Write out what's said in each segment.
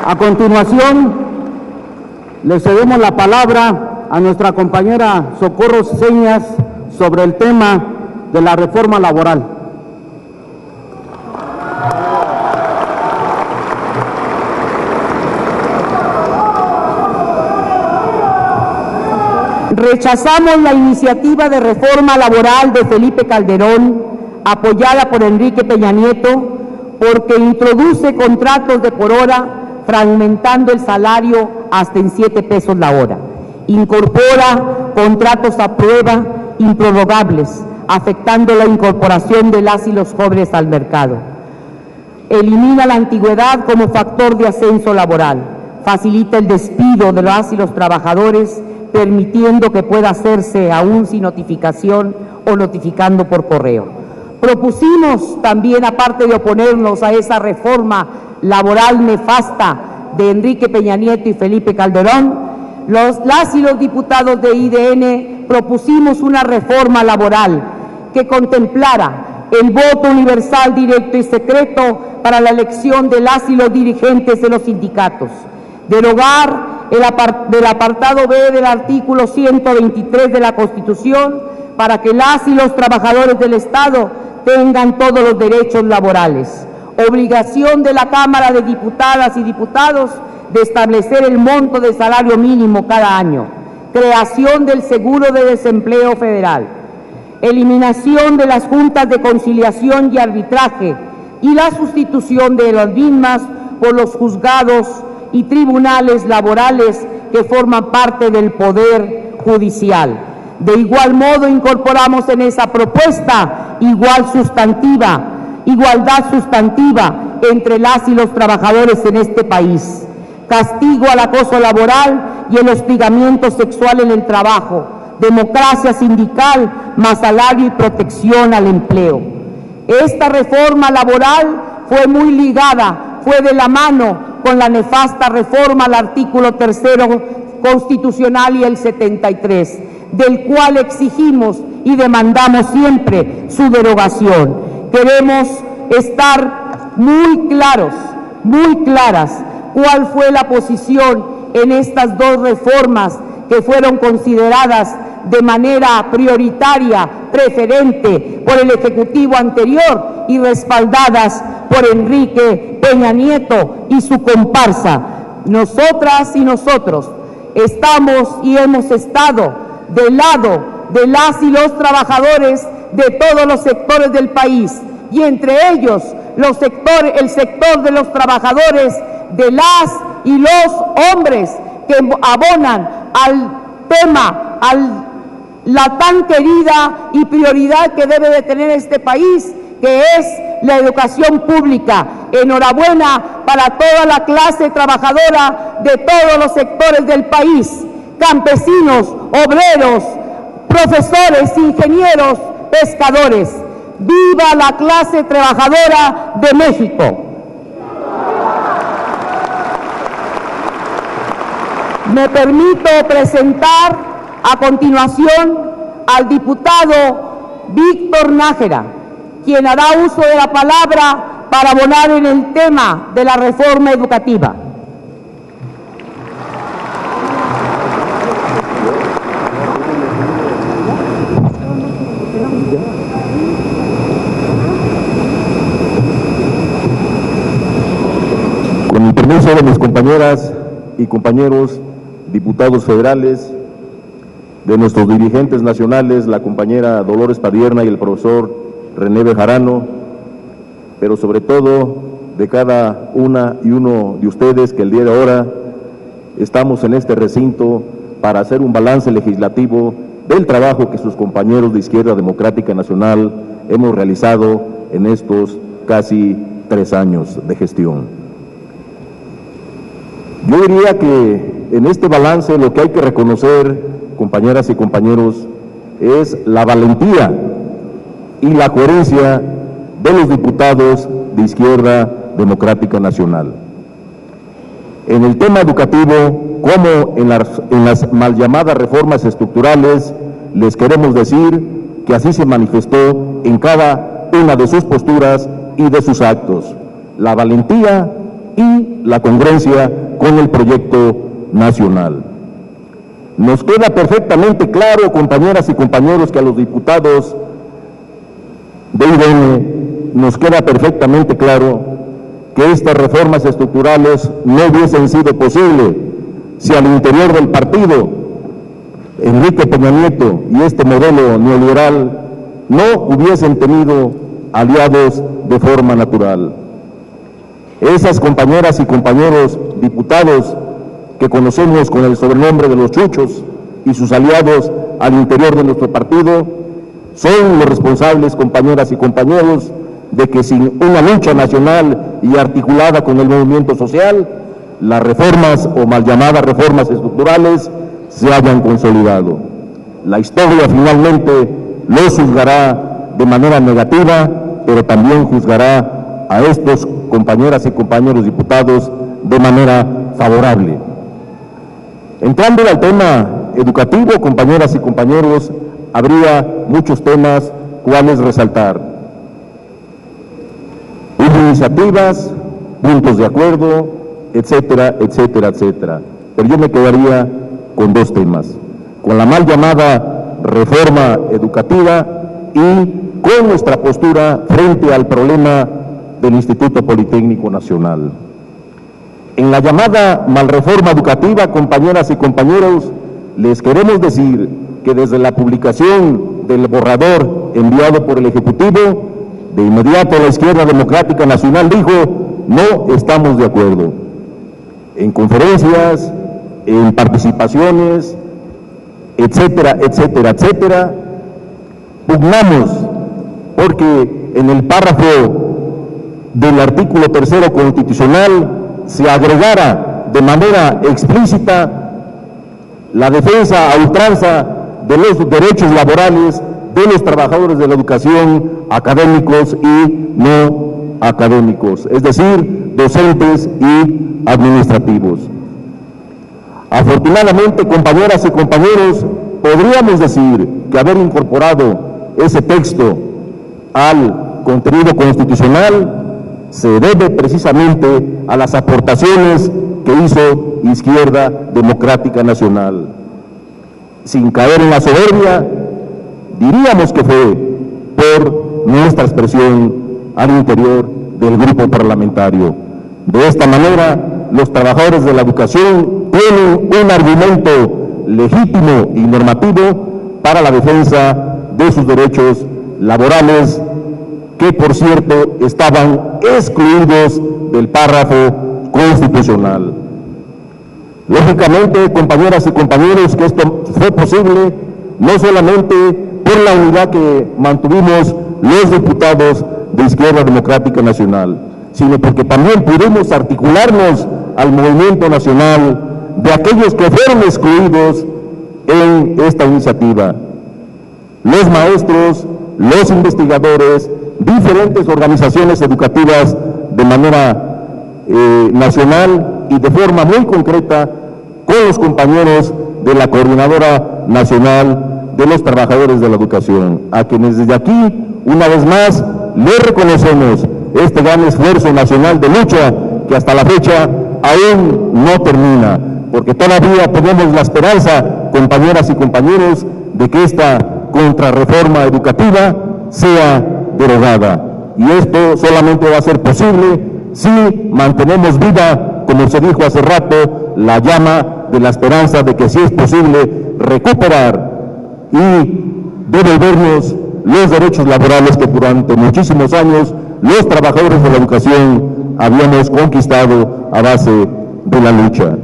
A continuación, le cedemos la palabra a nuestra compañera Socorro Señas sobre el tema de la reforma laboral. Rechazamos la iniciativa de reforma laboral de Felipe Calderón, apoyada por Enrique Peña Nieto, porque introduce contratos de por hora, fragmentando el salario hasta en 7 pesos la hora. Incorpora contratos a prueba improrrogables, afectando la incorporación de las y los jóvenes al mercado. Elimina la antigüedad como factor de ascenso laboral. Facilita el despido de las y los trabajadores, permitiendo que pueda hacerse aún sin notificación o notificando por correo. Propusimos también, aparte de oponernos a esa reforma laboral nefasta de Enrique Peña Nieto y Felipe Calderón, las y los diputados de IDN propusimos una reforma laboral que contemplara el voto universal, directo y secreto para la elección de las y los dirigentes de los sindicatos, derogar del apartado B del artículo 123 de la Constitución para que las y los trabajadores del Estado tengan todos los derechos laborales. Obligación de la Cámara de Diputadas y Diputados de establecer el monto de salario mínimo cada año. Creación del Seguro de Desempleo Federal. Eliminación de las juntas de conciliación y arbitraje y la sustitución de las mismas por los juzgados y tribunales laborales que forman parte del Poder Judicial. De igual modo, incorporamos en esa propuesta igualdad sustantiva entre las y los trabajadores en este país, castigo al acoso laboral y el hostigamiento sexual en el trabajo, democracia sindical, más salario y protección al empleo. Esta reforma laboral fue muy ligada, fue de la mano con la nefasta reforma al artículo 3º constitucional y el 73, del cual exigimos y demandamos siempre su derogación. Queremos estar muy claras, cuál fue la posición en estas dos reformas que fueron consideradas de manera prioritaria, preferente por el Ejecutivo anterior y respaldadas por Enrique Peña Nieto y su comparsa. Nosotras y nosotros estamos y hemos estado del lado de las y los trabajadores de todos los sectores del país, y entre ellos el sector de los trabajadores, de las y los hombres que abonan al tema, la tan querida y prioridad que debe de tener este país, que es la educación pública. Enhorabuena para toda la clase trabajadora de todos los sectores del país, campesinos, obreros, profesores, ingenieros, pescadores. ¡Viva la clase trabajadora de México! Me permito presentar a continuación al diputado Víctor Nájera, quien hará uso de la palabra para abonar en el tema de la reforma educativa. Con el permiso de mis compañeras y compañeros diputados federales, de nuestros dirigentes nacionales, la compañera Dolores Padierna y el profesor René Bejarano, pero sobre todo de cada una y uno de ustedes que el día de ahora estamos en este recinto para hacer un balance legislativo del trabajo que sus compañeros de Izquierda Democrática Nacional hemos realizado en estos casi 3 años de gestión. Yo diría que en este balance lo que hay que reconocer, compañeras y compañeros, es la valentía y la coherencia de los diputados de Izquierda Democrática Nacional. En el tema educativo, como en las mal llamadas reformas estructurales, les queremos decir que así se manifestó en cada una de sus posturas y de sus actos, la valentía y la congruencia con el proyecto nacional. Nos queda perfectamente claro, compañeras y compañeros, que a los diputados de IDN nos queda perfectamente claro que estas reformas estructurales no hubiesen sido posibles si al interior del partido Enrique Peña Nieto y este modelo neoliberal no hubiesen tenido aliados de forma natural. Esas compañeras y compañeros diputados que conocemos con el sobrenombre de los chuchos y sus aliados al interior de nuestro partido son los responsables, compañeras y compañeros, de que sin una lucha nacional y articulada con el movimiento social, las reformas o mal llamadas reformas estructurales se hayan consolidado. La historia finalmente los juzgará de manera negativa, pero también juzgará a estos compañeras y compañeros diputados de manera favorable. Entrando al tema educativo, compañeras y compañeros, habría muchos temas cuales resaltar. Hubo iniciativas, puntos de acuerdo, etcétera, etcétera, etcétera. Pero yo me quedaría con dos temas: con la mal llamada reforma educativa y con nuestra postura frente al problema del Instituto Politécnico Nacional. En la llamada malreforma educativa, compañeras y compañeros, les queremos decir que desde la publicación del borrador enviado por el Ejecutivo, de inmediato la Izquierda Democrática Nacional dijo: no estamos de acuerdo. En conferencias, en participaciones, etcétera, etcétera, etcétera, pugnamos porque en el párrafo del artículo 3 constitucional se agregara de manera explícita la defensa a ultranza de los derechos laborales de los trabajadores de la educación, académicos y no académicos, es decir, docentes y administrativos. Afortunadamente, compañeras y compañeros, podríamos decir que haber incorporado ese texto al contenido constitucional se debe precisamente a las aportaciones que hizo Izquierda Democrática Nacional. Sin caer en la soberbia, diríamos que fue por nuestra expresión al interior del grupo parlamentario. De esta manera, los trabajadores de la educación tienen un argumento legítimo y normativo para la defensa de sus derechos laborales, que por cierto estaban excluidos del párrafo constitucional. Lógicamente, compañeras y compañeros, que esto fue posible no solamente por la unidad que mantuvimos los diputados de Izquierda Democrática Nacional, sino porque también pudimos articularnos al movimiento nacional de aquellos que fueron excluidos en esta iniciativa: los maestros, los investigadores, diferentes organizaciones educativas de manera nacional y de forma muy concreta con los compañeros de la Coordinadora Nacional de los Trabajadores de la Educación, a quienes desde aquí, una vez más, les reconocemos este gran esfuerzo nacional de lucha que hasta la fecha aún no termina, porque todavía tenemos la esperanza, compañeras y compañeros, de que esta contrarreforma educativa sea derogada. Y esto solamente va a ser posible si mantenemos viva, como se dijo hace rato, la llama de la esperanza de que sí es posible recuperar y devolvernos los derechos laborales que durante muchísimos años los trabajadores de la educación habíamos conquistado a base de la lucha.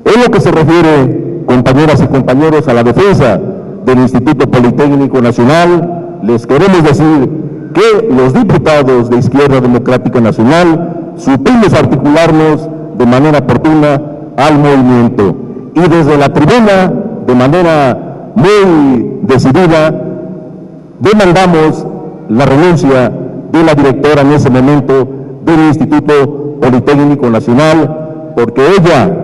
En lo que se refiere, compañeras y compañeros, a la defensa del Instituto Politécnico Nacional, les queremos decir que los diputados de Izquierda Democrática Nacional supimos articularnos de manera oportuna al movimiento y desde la tribuna, de manera muy decidida, demandamos la renuncia de la directora en ese momento del Instituto Politécnico Nacional, porque ella,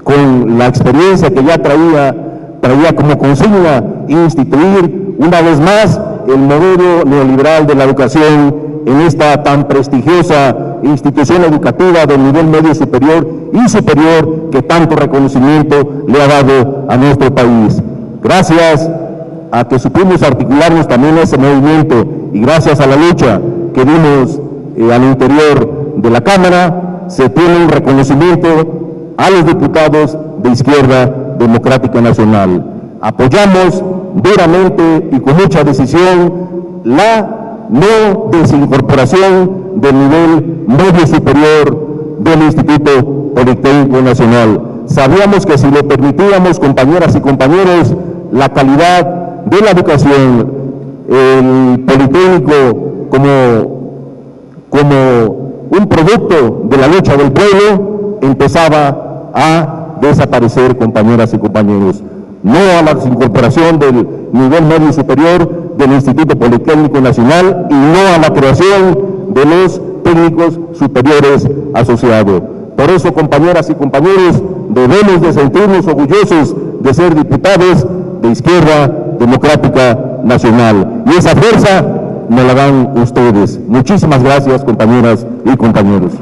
con la experiencia que ya traía como consigna instituir una vez más el modelo neoliberal de la educación en esta tan prestigiosa institución educativa del nivel medio superior y superior que tanto reconocimiento le ha dado a nuestro país. Gracias a que supimos articularnos también ese movimiento y gracias a la lucha que dimos al interior de la Cámara, se tiene un reconocimiento a los diputados de Izquierda Democrática Nacional. Apoyamos duramente y con mucha decisión la no desincorporación del nivel medio superior del Instituto Politécnico Nacional. Sabíamos que si lo permitíamos, compañeras y compañeros, la calidad de la educación, el Politécnico como un producto de la lucha del pueblo, empezaba a desaparecer, compañeras y compañeros. No a la desincorporación del nivel medio superior del Instituto Politécnico Nacional y no a la creación de los técnicos superiores asociados. Por eso, compañeras y compañeros, debemos de sentirnos orgullosos de ser diputados de Izquierda Democrática Nacional. Y esa fuerza nos la dan ustedes. Muchísimas gracias, compañeras y compañeros.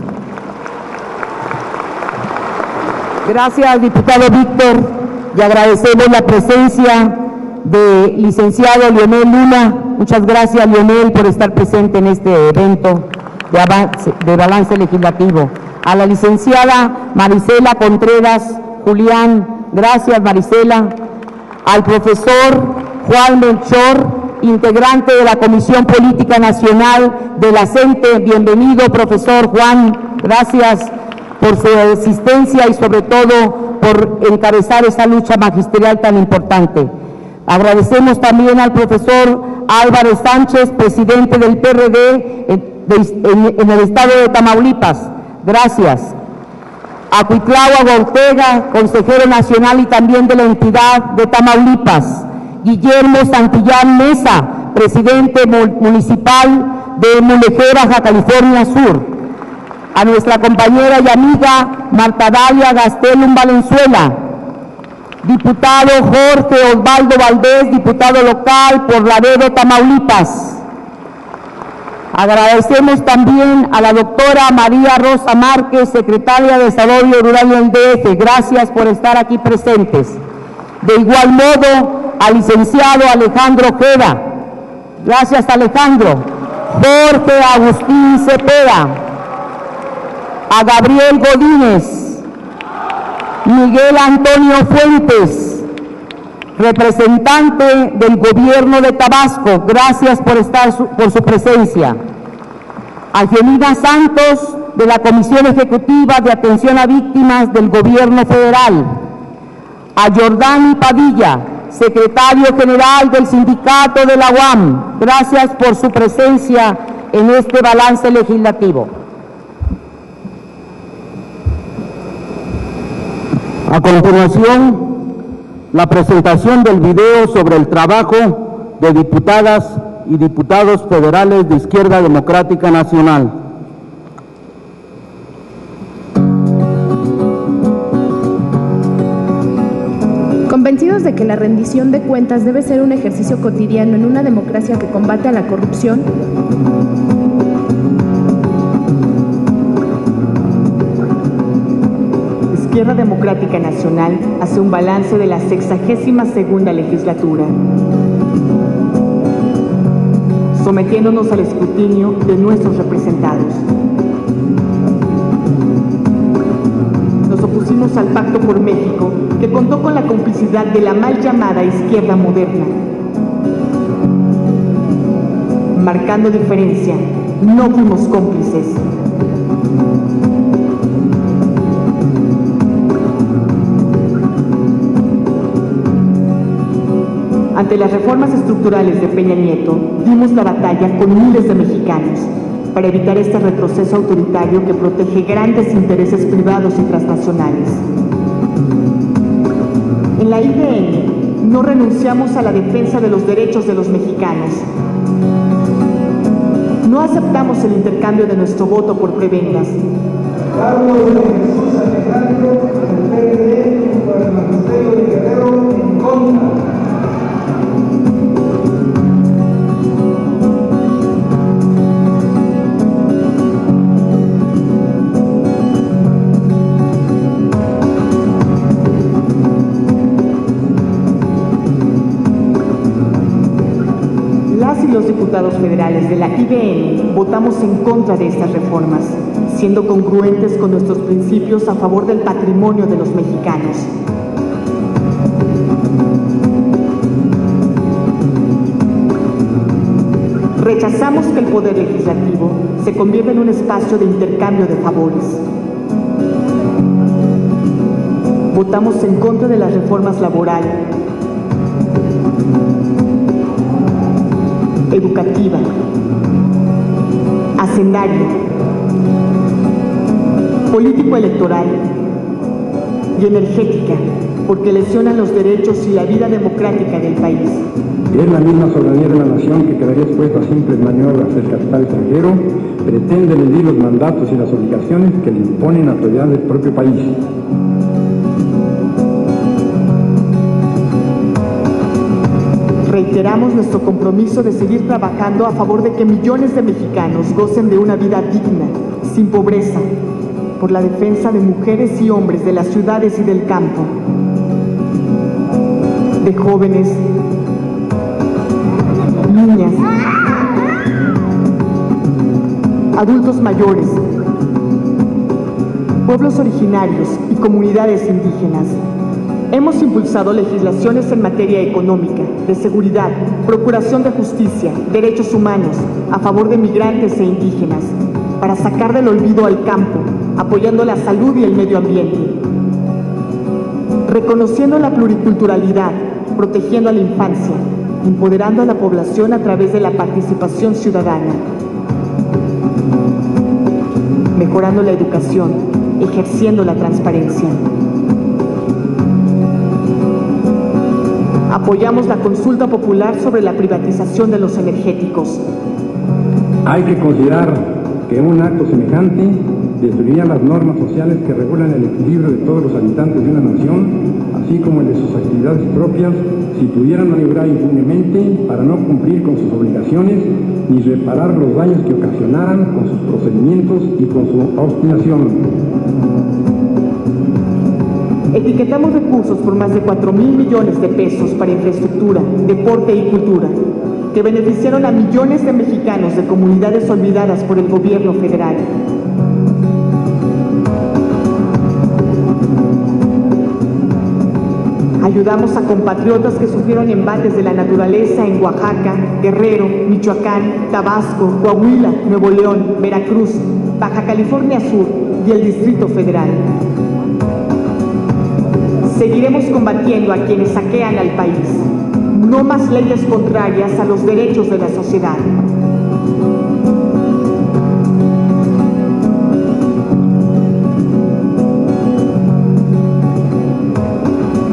Gracias, diputado Víctor. Y agradecemos la presencia del licenciado Leonel Luna. Muchas gracias, Leonel, por estar presente en este evento de balance legislativo. A la licenciada Marisela Contreras Julián, gracias, Marisela. Al profesor Juan Melchor, integrante de la Comisión Política Nacional de la CENTE, bienvenido, profesor Juan, gracias por su asistencia y sobre todo por encabezar esa lucha magisterial tan importante. Agradecemos también al profesor Álvaro Sánchez, presidente del PRD en el estado de Tamaulipas. Gracias. A Cuitláhuac Ortega, consejero nacional y también de la entidad de Tamaulipas. Guillermo Santillán Mesa, presidente municipal de Mulejera, Baja California Sur. A nuestra compañera y amiga Marta Dalia Gastelum Valenzuela, diputado Jorge Osvaldo Valdés, diputado local por Laredo, Tamaulipas. Agradecemos también a la doctora María Rosa Márquez, secretaria de Desarrollo Rural del DF. Gracias por estar aquí presentes. De igual modo, al licenciado Alejandro Ojeda. Gracias, Alejandro. Jorge Agustín Cepeda. A Gabriel Godínez, Miguel Antonio Fuentes, representante del gobierno de Tabasco, gracias por su presencia. A Genina Santos, de la Comisión Ejecutiva de Atención a Víctimas del Gobierno Federal. A Jordani Padilla, secretario general del Sindicato de la UAM, gracias por su presencia en este balance legislativo. A continuación, la presentación del video sobre el trabajo de diputadas y diputados federales de Izquierda Democrática Nacional. Convencidos de que la rendición de cuentas debe ser un ejercicio cotidiano en una democracia que combate a la corrupción, Izquierda Democrática Nacional hace un balance de la 62ª legislatura, sometiéndonos al escrutinio de nuestros representados. Nos opusimos al Pacto por México, que contó con la complicidad de la mal llamada izquierda moderna. Marcando diferencia, no fuimos cómplices. Ante las reformas estructurales de Peña Nieto, dimos la batalla con miles de mexicanos para evitar este retroceso autoritario que protege grandes intereses privados y transnacionales. En la IDN no renunciamos a la defensa de los derechos de los mexicanos. No aceptamos el intercambio de nuestro voto por prebendas. Carlos de Jesús Alejandro, del PRD, junto al magisterio de Guerrero, en contra. diputados federales de la IBN votamos en contra de estas reformas, siendo congruentes con nuestros principios a favor del patrimonio de los mexicanos. Rechazamos que el Poder Legislativo se convierta en un espacio de intercambio de favores. Votamos en contra de las reformas laboral, educativa, hacendaria, político-electoral y energética, porque lesionan los derechos y la vida democrática del país. Es la misma soberanía de la nación que quedaría expuesta a simples maniobras del capital extranjero, pretende eludir los mandatos y las obligaciones que le imponen autoridades del propio país. Reiteramos nuestro compromiso de seguir trabajando a favor de que millones de mexicanos gocen de una vida digna, sin pobreza, por la defensa de mujeres y hombres de las ciudades y del campo, de jóvenes, niñas, adultos mayores, pueblos originarios y comunidades indígenas. Hemos impulsado legislaciones en materia económica, de seguridad, procuración de justicia, derechos humanos, a favor de migrantes e indígenas, para sacar del olvido al campo, apoyando la salud y el medio ambiente. Reconociendo la pluriculturalidad, protegiendo a la infancia, empoderando a la población a través de la participación ciudadana. Mejorando la educación, ejerciendo la transparencia. Apoyamos la consulta popular sobre la privatización de los energéticos. Hay que considerar que un acto semejante destruiría las normas sociales que regulan el equilibrio de todos los habitantes de una nación, así como el de sus actividades propias, si pudieran maniobrar impunemente para no cumplir con sus obligaciones ni reparar los daños que ocasionaran con sus procedimientos y con su obstinación. Etiquetamos recursos por más de 4,000 millones de pesos para infraestructura, deporte y cultura, que beneficiaron a millones de mexicanos de comunidades olvidadas por el gobierno federal. Ayudamos a compatriotas que sufrieron embates de la naturaleza en Oaxaca, Guerrero, Michoacán, Tabasco, Coahuila, Nuevo León, Veracruz, Baja California Sur y el Distrito Federal. Seguiremos combatiendo a quienes saquean al país. No más leyes contrarias a los derechos de la sociedad.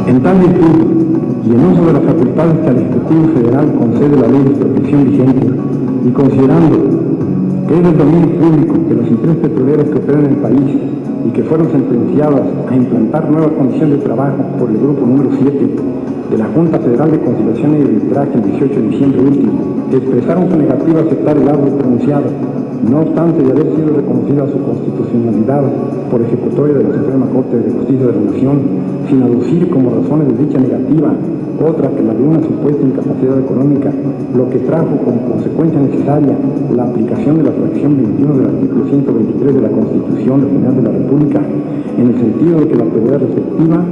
En tal virtud, y en uso de las facultades que al Ejecutivo Federal concede la ley de protección vigente, y considerando que es del dominio público que las empresas petroleras que operan en el país y que fueron sentenciadas a implantar nuevas condiciones de trabajo por el grupo número 7 de la Junta Federal de Conciliación y Arbitraje el 18 de diciembre último, expresaron su negativa a aceptar el árbol pronunciado, no obstante de haber sido reconocida su constitucionalidad por ejecutoria de la Suprema Corte de Justicia de la Nación, sin aducir como razones de dicha negativa otra que la de una supuesta incapacidad económica, lo que trajo como consecuencia necesaria la aplicación de la fracción 21 del artículo 123 de la Constitución General de la República, en el sentido de que la autoridad respectiva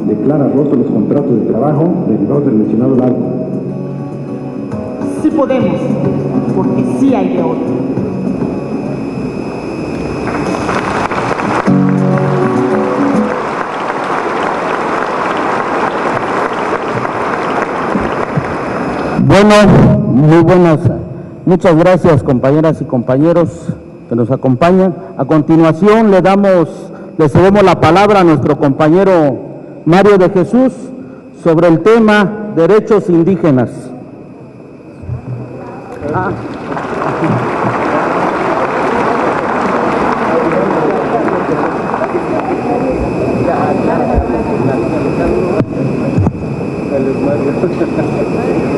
declara rotos los contratos de trabajo derivados del mencionado árbol. Sí podemos, porque sí hay de otro. Bueno, muy buenas, muchas gracias compañeras y compañeros que nos acompañan. A continuación le cedemos la palabra a nuestro compañero Mario de Jesús sobre el tema derechos indígenas.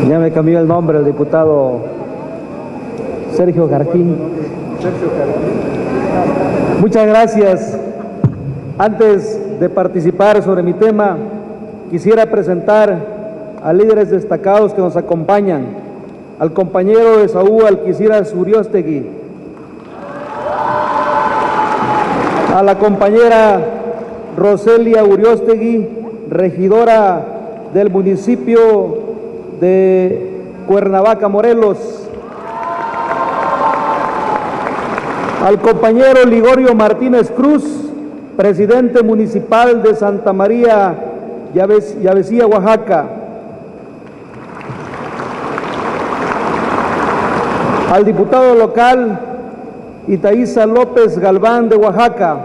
Ya me cambió el nombre el diputado Sergio Jarquín. Muchas gracias. Antes de participar sobre mi tema, quisiera presentar a líderes destacados que nos acompañan. al compañero Esaú Alquiciras Uriostegui, a la compañera Roselia Uriostegui, regidora del municipio de Cuernavaca, Morelos, al compañero Ligorio Martínez Cruz, presidente municipal de Santa María Yavesía, Oaxaca, al diputado local Itaiza López Galván de Oaxaca,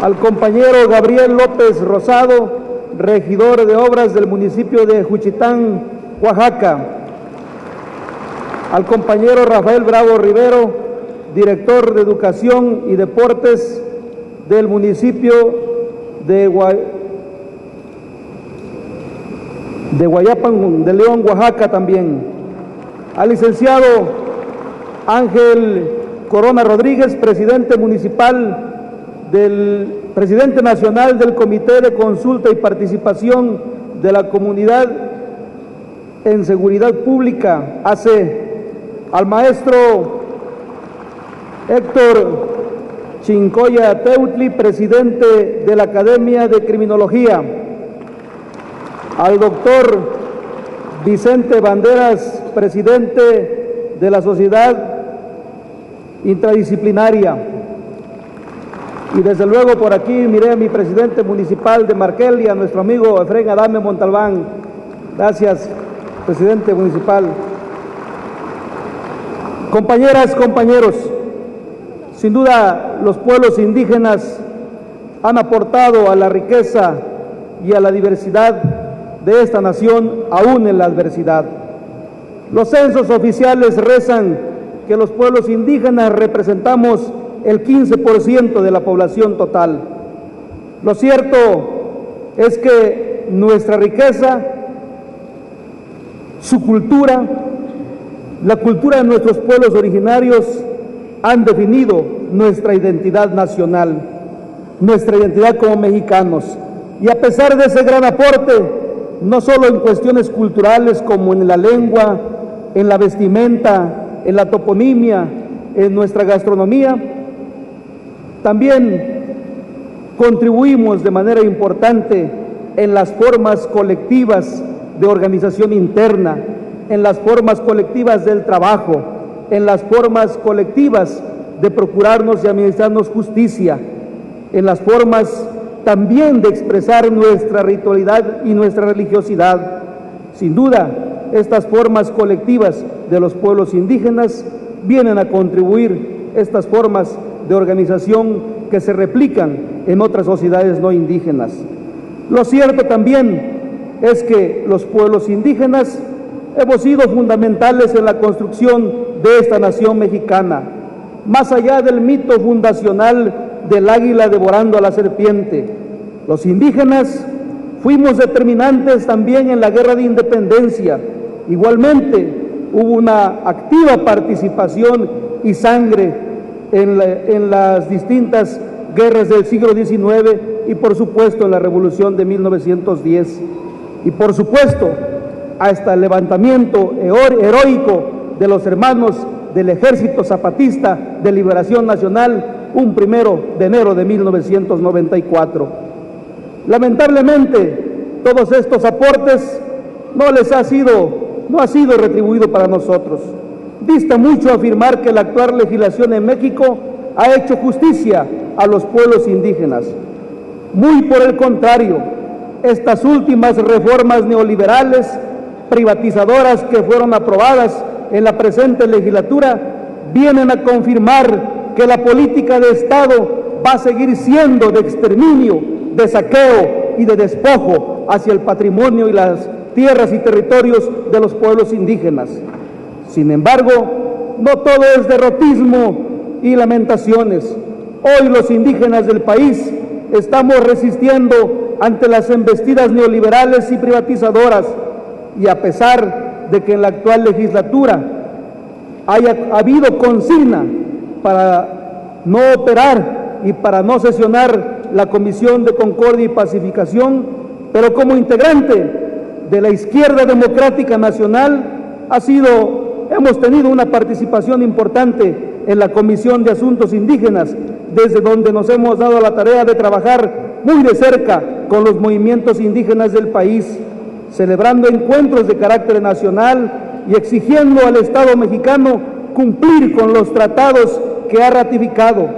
al compañero Gabriel López Rosado, regidor de obras del municipio de Juchitán, Oaxaca, al compañero Rafael Bravo Rivero, director de Educación y Deportes del municipio de Guayapan de León, Oaxaca también, al licenciado Ángel Corona Rodríguez, presidente nacional del Comité de Consulta y Participación de la Comunidad en Seguridad Pública, AC, al maestro Héctor Chincoya Teutli, presidente de la Academia de Criminología, al doctor Vicente Banderas, presidente de la Sociedad Interdisciplinaria, y desde luego por aquí miré a mi presidente municipal de Marquel y a nuestro amigo Efraín Adame Montalbán. Gracias, presidente municipal. Compañeras, compañeros, sin duda los pueblos indígenas han aportado a la riqueza y a la diversidad de esta nación, aún en la adversidad. Los censos oficiales rezan que los pueblos indígenas representamos el 15% de la población total. Lo cierto es que nuestra riqueza, su cultura, la cultura de nuestros pueblos originarios han definido nuestra identidad nacional, nuestra identidad como mexicanos. Y a pesar de ese gran aporte, no solo en cuestiones culturales como en la lengua, en la vestimenta, en la toponimia, en nuestra gastronomía, también contribuimos de manera importante en las formas colectivas de organización interna, en las formas colectivas del trabajo, en las formas colectivas de procurarnos y administrarnos justicia, en las formas también de expresar nuestra ritualidad y nuestra religiosidad. Sin duda, estas formas colectivas de los pueblos indígenas vienen a contribuir estas formas de organización que se replican en otras sociedades no indígenas. Lo cierto también es que los pueblos indígenas hemos sido fundamentales en la construcción de esta nación mexicana, más allá del mito fundacional del águila devorando a la serpiente. Los indígenas fuimos determinantes también en la guerra de independencia. Igualmente hubo una activa participación y sangre en las distintas guerras del siglo XIX y por supuesto en la Revolución de 1910. Y por supuesto hasta el levantamiento heroico de los hermanos del Ejército Zapatista de Liberación Nacional, un 1 de enero de 1994. Lamentablemente, todos estos aportes no ha sido retribuido para nosotros. Dista mucho afirmar que la actual legislación en México ha hecho justicia a los pueblos indígenas. Muy por el contrario, estas últimas reformas neoliberales privatizadoras que fueron aprobadas en la presente legislatura vienen a confirmar que la política de Estado va a seguir siendo de exterminio, de saqueo y de despojo hacia el patrimonio y las tierras y territorios de los pueblos indígenas. Sin embargo, no todo es derrotismo y lamentaciones. Hoy los indígenas del país estamos resistiendo ante las embestidas neoliberales y privatizadoras, y a pesar de que en la actual legislatura haya habido consigna para no operar y para no sesionar la Comisión de Concordia y Pacificación, pero como integrante de la Izquierda Democrática Nacional hemos tenido una participación importante en la Comisión de Asuntos Indígenas, desde donde nos hemos dado la tarea de trabajar muy de cerca con los movimientos indígenas del país, celebrando encuentros de carácter nacional y exigiendo al Estado mexicano cumplir con los tratados que ha ratificado,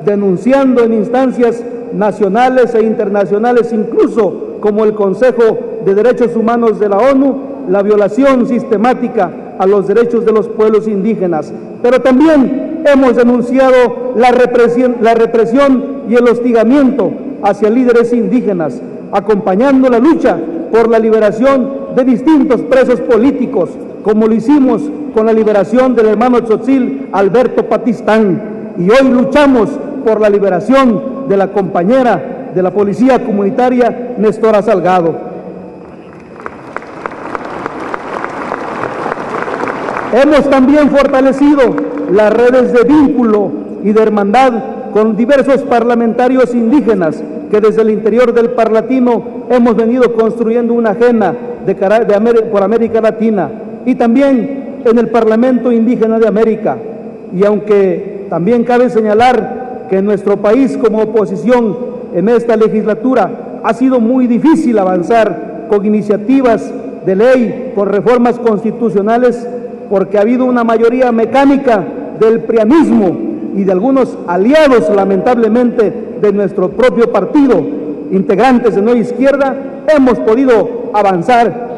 denunciando en instancias nacionales e internacionales, incluso como el Consejo de Derechos Humanos de la ONU, la violación sistemática a los derechos de los pueblos indígenas. Pero también hemos denunciado la represión y el hostigamiento hacia líderes indígenas, acompañando la lucha por la liberación de distintos presos políticos, como lo hicimos con la liberación del hermano tzotzil Alberto Patistán, y hoy luchamos por la liberación de la compañera de la Policía Comunitaria, Nestora Salgado. Hemos también fortalecido las redes de vínculo y de hermandad con diversos parlamentarios indígenas que desde el interior del Parlatino hemos venido construyendo una agenda por América Latina, y también en el Parlamento Indígena de América. Y aunque también cabe señalar que en nuestro país, como oposición en esta legislatura, ha sido muy difícil avanzar con iniciativas de ley, con reformas constitucionales, porque ha habido una mayoría mecánica del prianismo y de algunos aliados, lamentablemente, de nuestro propio partido, integrantes de Nueva Izquierda, hemos podido avanzar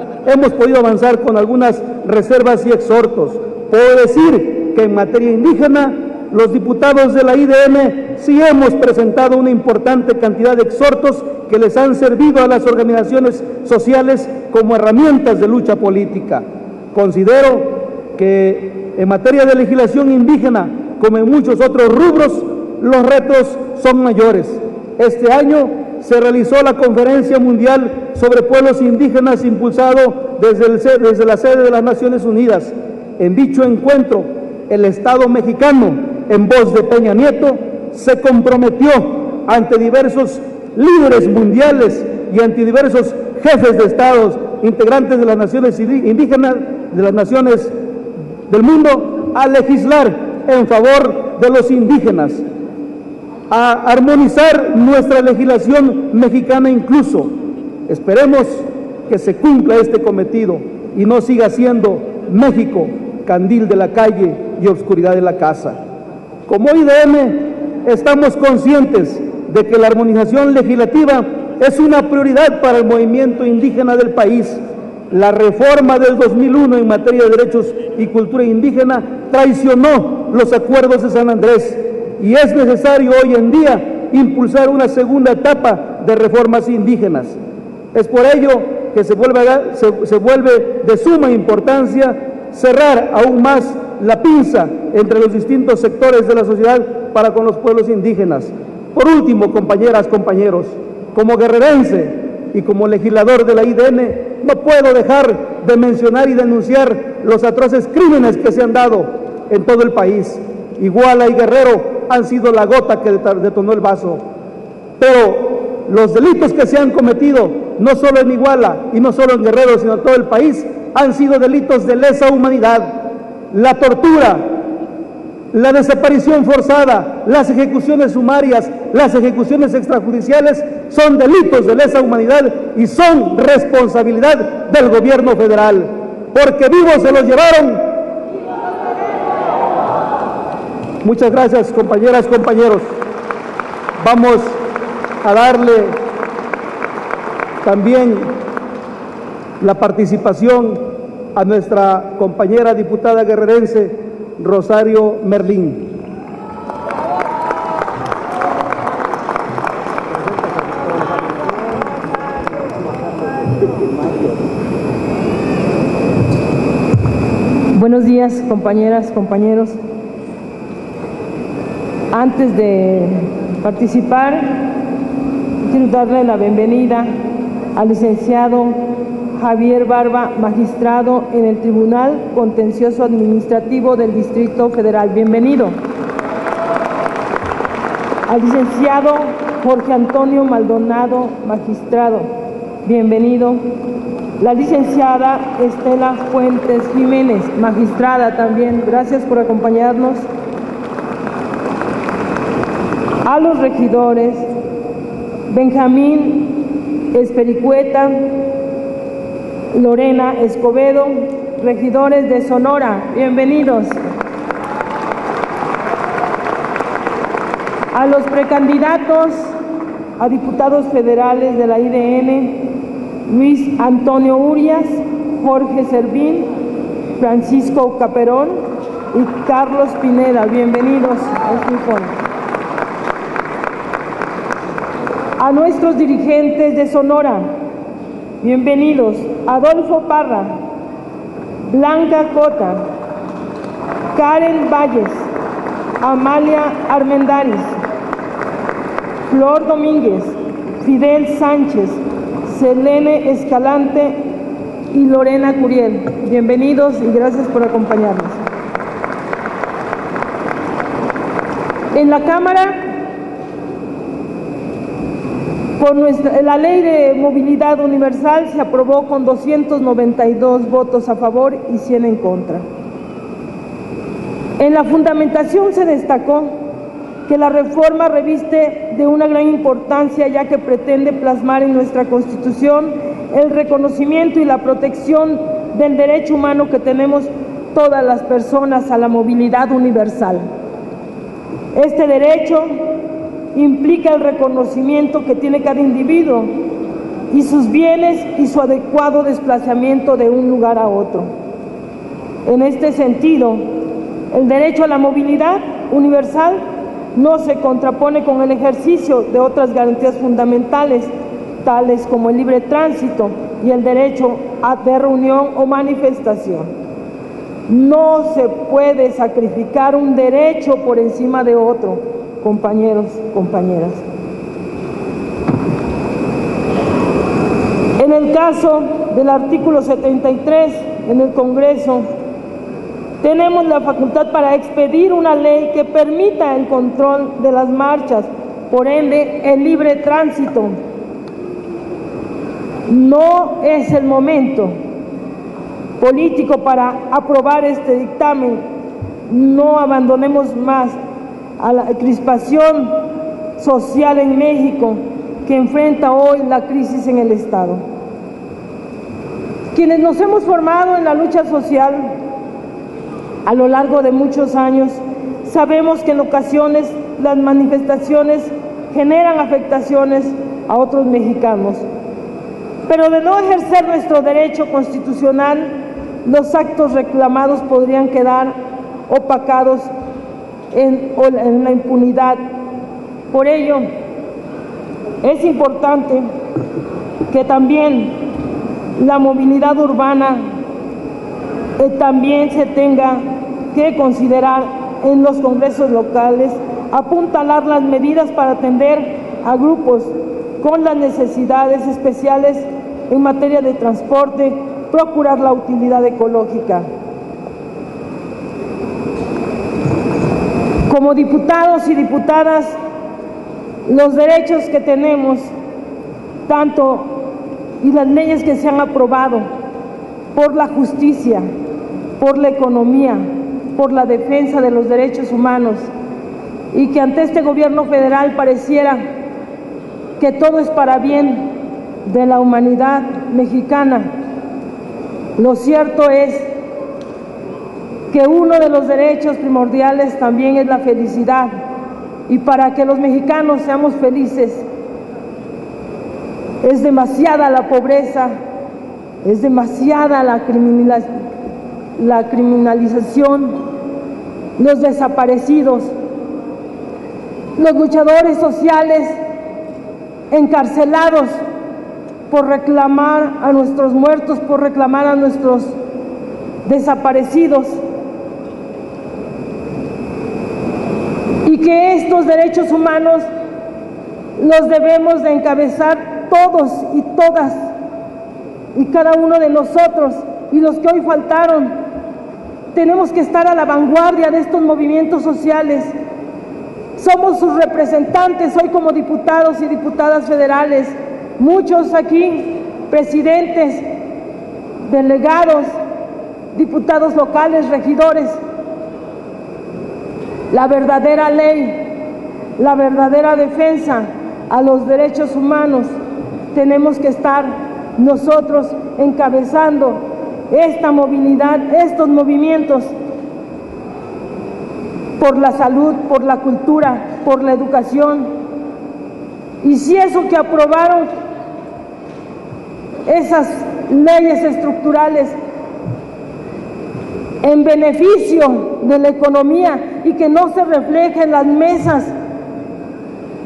con algunas reservas y exhortos. Puedo decir que en materia indígena, los diputados de la IDM sí hemos presentado una importante cantidad de exhortos que les han servido a las organizaciones sociales como herramientas de lucha política. Considero que en materia de legislación indígena, como en muchos otros rubros, los retos son mayores. Este año se realizó la Conferencia Mundial sobre Pueblos Indígenas, impulsado desde la sede de las Naciones Unidas. En dicho encuentro, el Estado mexicano, en voz de Peña Nieto, se comprometió ante diversos líderes mundiales y ante diversos jefes de estados, integrantes de las naciones indígenas, de las naciones del mundo, a legislar en favor de los indígenas, a armonizar nuestra legislación mexicana incluso. Esperemos que se cumpla este cometido y no siga siendo México candil de la calle y oscuridad de la casa. Como IDM estamos conscientes de que la armonización legislativa es una prioridad para el movimiento indígena del país. La reforma del 2001 en materia de derechos y cultura indígena traicionó los acuerdos de San Andrés, y es necesario hoy en día impulsar una segunda etapa de reformas indígenas. Es por ello que se vuelve de suma importancia cerrar aún más la pinza entre los distintos sectores de la sociedad para con los pueblos indígenas. Por último, compañeras, compañeros, como guerrerense y como legislador de la IDN, no puedo dejar de mencionar y denunciar los atroces crímenes que se han dado en todo el país. Iguala y Guerrero han sido la gota que detonó el vaso. Pero los delitos que se han cometido, no solo en Iguala y no solo en Guerrero, sino en todo el país, han sido delitos de lesa humanidad. La tortura, la desaparición forzada, las ejecuciones sumarias, las ejecuciones extrajudiciales son delitos de lesa humanidad y son responsabilidad del gobierno federal, porque vivos se los llevaron. Muchas gracias, compañeras, compañeros. Vamos a darle también la participación a nuestra compañera diputada guerrerense, Rosario Merlín. Buenos días, compañeras, compañeros. Antes de participar, quiero darle la bienvenida al licenciado Javier Barba, magistrado en el Tribunal Contencioso Administrativo del Distrito Federal. Bienvenido. Al licenciado Jorge Antonio Maldonado, magistrado bienvenido. La licenciada Estela Fuentes Jiménez, magistrada también, gracias por acompañarnos. A los regidores, Benjamín Espericueta, Lorena Escobedo, regidores de Sonora, bienvenidos. A los precandidatos a diputados federales de la IDN, Luis Antonio Urias, Jorge Servín, Francisco Caperón y Carlos Pineda, bienvenidos a este informe. A nuestros dirigentes de Sonora, bienvenidos. Adolfo Parra, Blanca Cota, Karen Valles, Amalia Armendáriz, Flor Domínguez, Fidel Sánchez, Selene Escalante y Lorena Curiel. Bienvenidos y gracias por acompañarnos. En la Cámara, la Ley de Movilidad Universal se aprobó con 292 votos a favor y 100 en contra. En la fundamentación se destacó que la reforma reviste de una gran importancia, ya que pretende plasmar en nuestra Constitución el reconocimiento y la protección del derecho humano que tenemos todas las personas a la movilidad universal. Este derecho implica el reconocimiento que tiene cada individuo y sus bienes y su adecuado desplazamiento de un lugar a otro. En este sentido, el derecho a la movilidad universal no se contrapone con el ejercicio de otras garantías fundamentales, tales como el libre tránsito y el derecho de reunión o manifestación. No se puede sacrificar un derecho por encima de otro, compañeros, compañeras. En el caso del artículo 73, en el Congreso, tenemos la facultad para expedir una ley que permita el control de las marchas, por ende, el libre tránsito. No es el momento político para aprobar este dictamen. No abandonemos más a la crispación social en México que enfrenta hoy la crisis en el Estado. Quienes nos hemos formado en la lucha social a lo largo de muchos años, sabemos que en ocasiones las manifestaciones generan afectaciones a otros mexicanos. Pero de no ejercer nuestro derecho constitucional, los actos reclamados podrían quedar opacados en la impunidad. Por ello, es importante que también la movilidad urbana también se tenga que considerar en los congresos locales, apuntalar las medidas para atender a grupos con las necesidades especiales en materia de transporte, procurar la utilidad ecológica. Como diputados y diputadas, los derechos que tenemos, tanto y las leyes que se han aprobado por la justicia, por la economía, por la defensa de los derechos humanos, y que ante este gobierno federal pareciera que todo es para bien de la humanidad mexicana. Lo cierto es que uno de los derechos primordiales también es la felicidad, y para que los mexicanos seamos felices es demasiada la pobreza, es demasiada la criminalización, los desaparecidos, los luchadores sociales encarcelados por reclamar a nuestros muertos, por reclamar a nuestros desaparecidos. Y que estos derechos humanos los debemos de encabezar todos y todas y cada uno de nosotros, y los que hoy faltaron. Tenemos que estar a la vanguardia de estos movimientos sociales. Somos sus representantes hoy como diputados y diputadas federales. Muchos aquí presidentes, delegados, diputados locales, regidores. La verdadera ley, la verdadera defensa a los derechos humanos, tenemos que estar nosotros encabezando esta movilidad, estos movimientos por la salud, por la cultura, por la educación. Y si eso que aprobaron, esas leyes estructurales en beneficio de la economía y que no se refleje en las mesas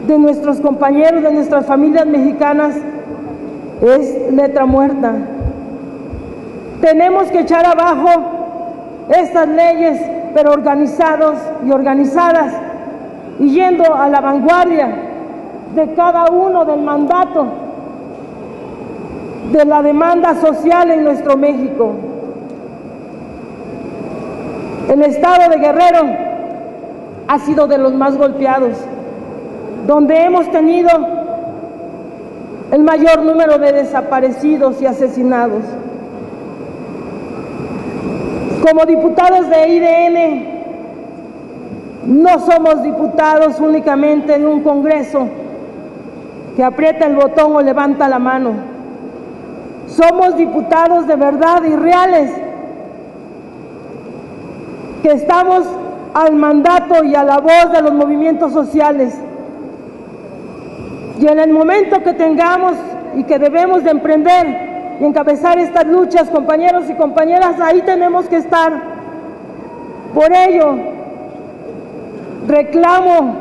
de nuestros compañeros, de nuestras familias mexicanas, es letra muerta. Tenemos que echar abajo estas leyes, pero organizados y organizadas, y yendo a la vanguardia de cada uno del mandato de la demanda social en nuestro México. El estado de Guerrero ha sido de los más golpeados, donde hemos tenido el mayor número de desaparecidos y asesinados. Como diputados de IDN, no somos diputados únicamente de un Congreso que aprieta el botón o levanta la mano. Somos diputados de verdad y reales, que estamos al mandato y a la voz de los movimientos sociales. Y en el momento que tengamos y que debemos de emprender y encabezar estas luchas, compañeros y compañeras, ahí tenemos que estar. Por ello, reclamo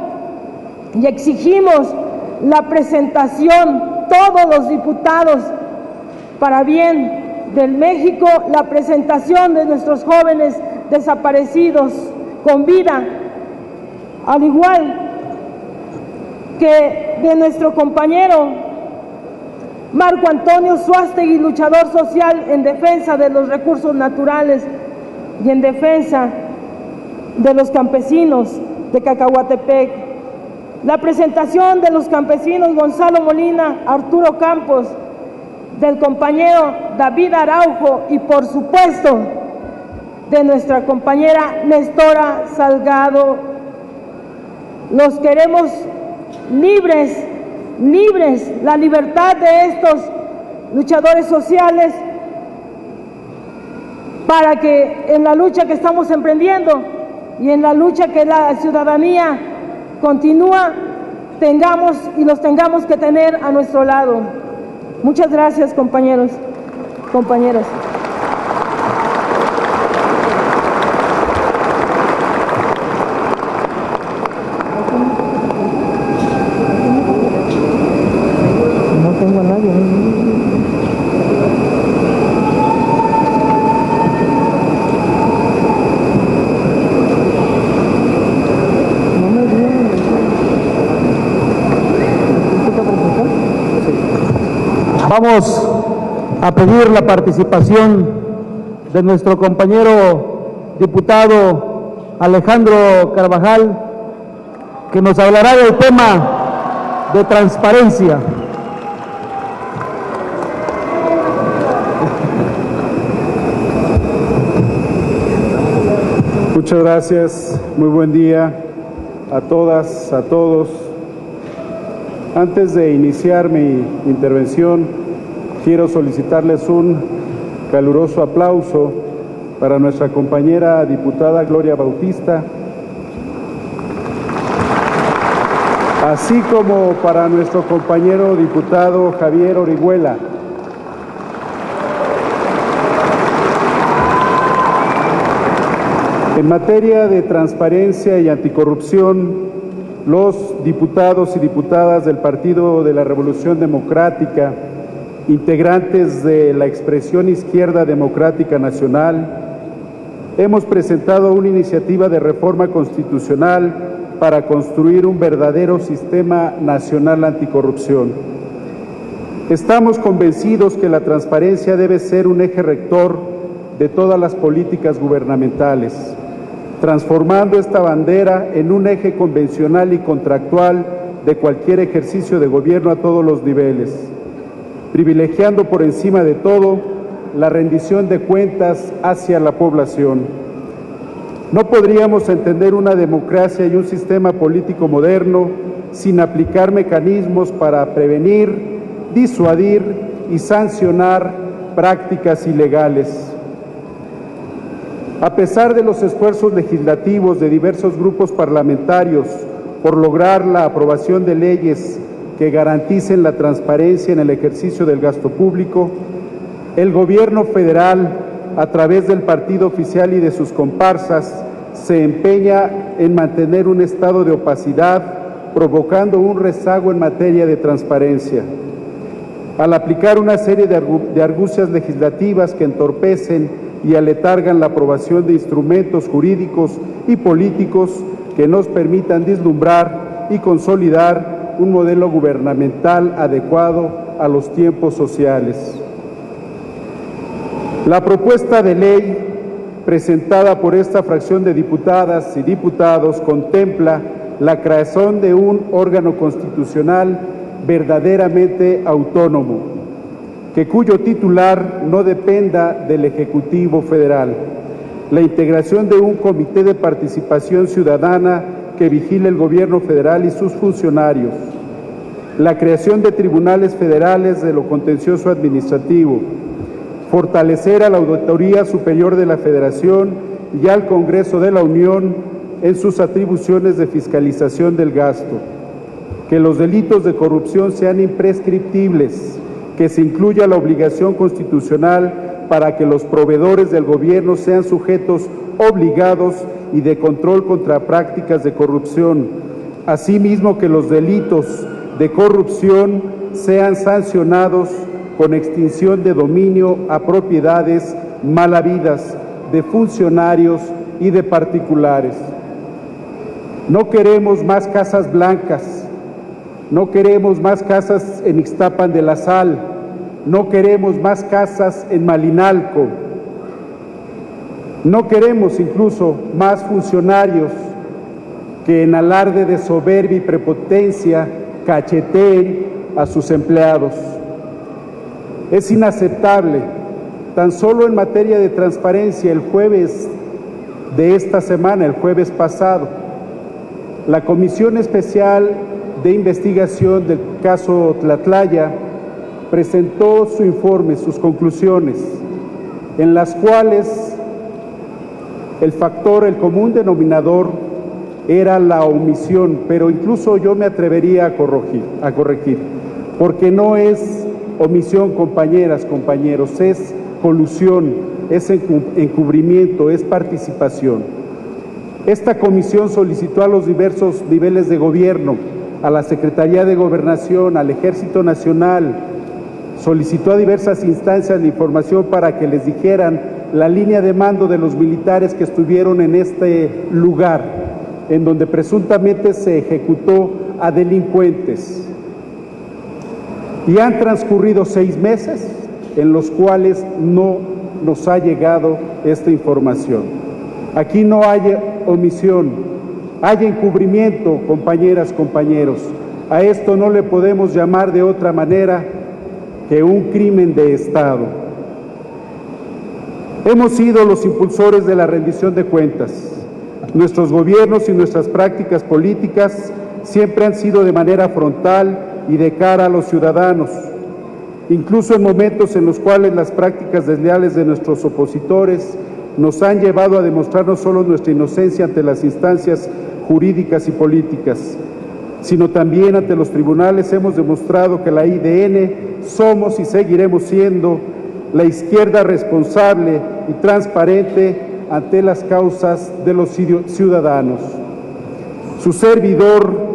y exigimos la presentación, todos los diputados, para bien del México, la presentación de nuestros jóvenes desaparecidos con vida, al igual que de nuestro compañero Marco Antonio Suástegui, luchador social en defensa de los recursos naturales y en defensa de los campesinos de Cacahuatepec. La presentación de los campesinos Gonzalo Molina, Arturo Campos, del compañero David Araujo y, por supuesto, de nuestra compañera Nestora Salgado. Los queremos libres, libres, la libertad de estos luchadores sociales, para que en la lucha que estamos emprendiendo y en la lucha que la ciudadanía continúa, tengamos y los tengamos que tener a nuestro lado. Muchas gracias, compañeros, compañeras. No tengo a nadie. Vamos a pedir la participación de nuestro compañero diputado Alejandro Carvajal, que nos hablará del tema de transparencia. Muchas gracias, muy buen día a todas, a todos. Antes de iniciar mi intervención, quiero solicitarles un caluroso aplauso para nuestra compañera diputada Gloria Bautista, así como para nuestro compañero diputado Javier Orihuela. En materia de transparencia y anticorrupción, los diputados y diputadas del Partido de la Revolución Democrática, integrantes de la expresión Izquierda Democrática Nacional, hemos presentado una iniciativa de reforma constitucional para construir un verdadero sistema nacional anticorrupción. Estamos convencidos que la transparencia debe ser un eje rector de todas las políticas gubernamentales, transformando esta bandera en un eje convencional y contractual de cualquier ejercicio de gobierno a todos los niveles. privilegiando por encima de todo la rendición de cuentas hacia la población. No podríamos entender una democracia y un sistema político moderno sin aplicar mecanismos para prevenir, disuadir y sancionar prácticas ilegales. A pesar de los esfuerzos legislativos de diversos grupos parlamentarios por lograr la aprobación de leyes que garanticen la transparencia en el ejercicio del gasto público, el gobierno federal, a través del partido oficial y de sus comparsas, se empeña en mantener un estado de opacidad, provocando un rezago en materia de transparencia. Al aplicar una serie de argucias legislativas que entorpecen y aletargan la aprobación de instrumentos jurídicos y políticos que nos permitan vislumbrar y consolidar un modelo gubernamental adecuado a los tiempos sociales. La propuesta de ley presentada por esta fracción de diputadas y diputados contempla la creación de un órgano constitucional verdaderamente autónomo, cuyo titular no dependa del Ejecutivo Federal, la integración de un comité de participación ciudadana que vigile el gobierno federal y sus funcionarios, la creación de tribunales federales de lo contencioso administrativo, fortalecer a la Auditoría Superior de la Federación y al Congreso de la Unión en sus atribuciones de fiscalización del gasto, que los delitos de corrupción sean imprescriptibles, que se incluya la obligación constitucional para que los proveedores del gobierno sean sujetos obligados y de control contra prácticas de corrupción, asimismo que los delitos de corrupción sean sancionados con extinción de dominio a propiedades mal habidas de funcionarios y de particulares. No queremos más casas blancas, no queremos más casas en Ixtapan de la Sal, no queremos más casas en Malinalco, no queremos incluso más funcionarios que en alarde de soberbia y prepotencia cacheteen a sus empleados. Es inaceptable. Tan solo en materia de transparencia, el jueves de esta semana, el jueves pasado, la Comisión Especial de Investigación del caso Tlatlaya presentó su informe, sus conclusiones, en las cuales el común denominador era la omisión, pero incluso yo me atrevería a corregir, porque no es omisión, compañeras, compañeros, es colusión, es encubrimiento, es participación. Esta comisión solicitó a los diversos niveles de gobierno, a la Secretaría de Gobernación, al Ejército Nacional, solicitó a diversas instancias de información para que les dijeran la línea de mando de los militares que estuvieron en este lugar, en donde presuntamente se ejecutó a delincuentes. Y han transcurrido 6 meses en los cuales no nos ha llegado esta información. Aquí no hay omisión, hay encubrimiento, compañeras, compañeros. A esto no le podemos llamar de otra manera que un crimen de Estado. Hemos sido los impulsores de la rendición de cuentas. Nuestros gobiernos y nuestras prácticas políticas siempre han sido de manera frontal y de cara a los ciudadanos, incluso en momentos en los cuales las prácticas desleales de nuestros opositores nos han llevado a demostrar no solo nuestra inocencia ante las instancias jurídicas y políticas, sino también ante los tribunales. Hemos demostrado que la IDN somos y seguiremos siendo la izquierda responsable y transparente ante las causas de los ciudadanos. Su servidor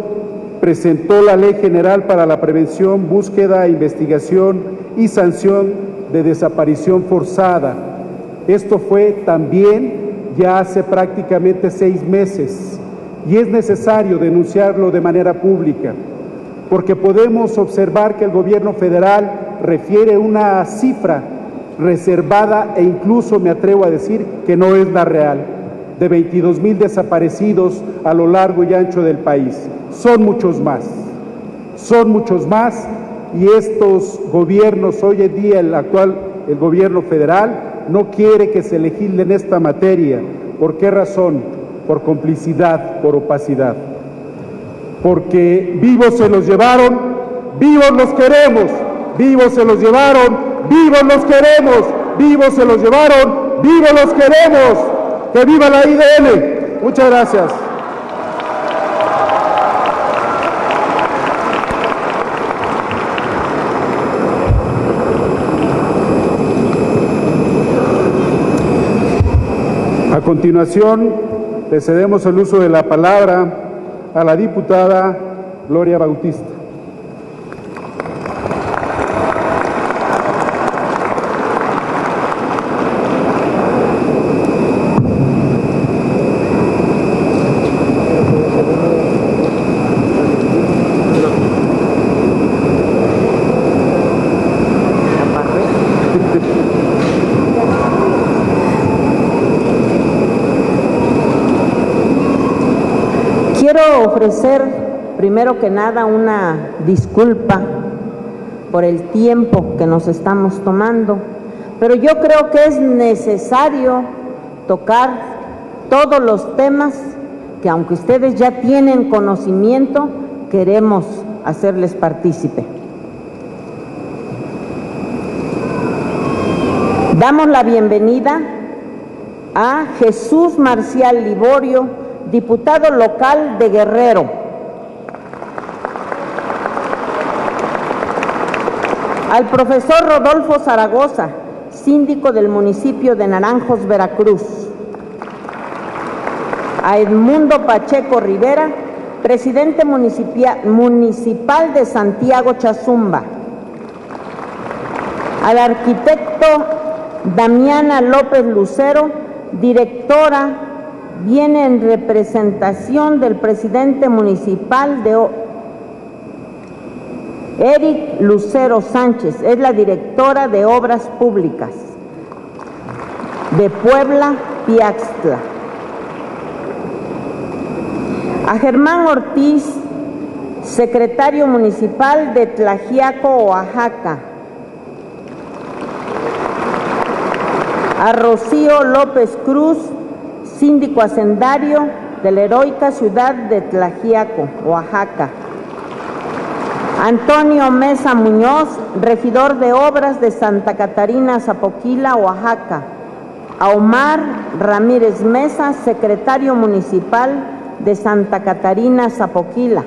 presentó la Ley General para la Prevención, Búsqueda, Investigación y Sanción de Desaparición Forzada. Esto fue también ya hace prácticamente 6 meses y es necesario denunciarlo de manera pública, porque podemos observar que el gobierno federal refiere una cifra reservada e incluso me atrevo a decir que no es la real, de 22,000 desaparecidos a lo largo y ancho del país. Son muchos más y estos gobiernos, hoy en día el gobierno federal, no quiere que se legisle en esta materia. ¿Por qué razón? Por complicidad, por opacidad. Porque vivos se los llevaron, vivos los queremos, vivos se los llevaron, vivos los queremos, vivos se los llevaron, vivos los queremos. ¡Que viva la IDL! Muchas gracias. A continuación, le cedemos el uso de la palabra a la diputada Gloria Bautista. Quiero ofrecer, primero que nada, una disculpa por el tiempo que nos estamos tomando, pero yo creo que es necesario tocar todos los temas que, aunque ustedes ya tienen conocimiento, queremos hacerles partícipe. Damos la bienvenida a Jesús Marcial Liborio, diputado local de Guerrero. Al profesor Rodolfo Zaragoza, síndico del municipio de Naranjos, Veracruz. A Edmundo Pacheco Rivera, presidente municipal de Santiago Chazumba. Al arquitecto Damiana López Lucero, directora, viene en representación del presidente municipal de Eric Lucero Sánchez, es la directora de Obras Públicas de Puebla, Piaxtla. A Germán Ortiz, secretario municipal de Tlaxiaco, Oaxaca. A Rocío López Cruz, síndico hacendario de la heroica ciudad de Tlaxiaco, Oaxaca. Antonio Mesa Muñoz, regidor de obras de Santa Catarina, Zapoquila, Oaxaca. A Omar Ramírez Mesa, secretario municipal de Santa Catarina, Zapoquila.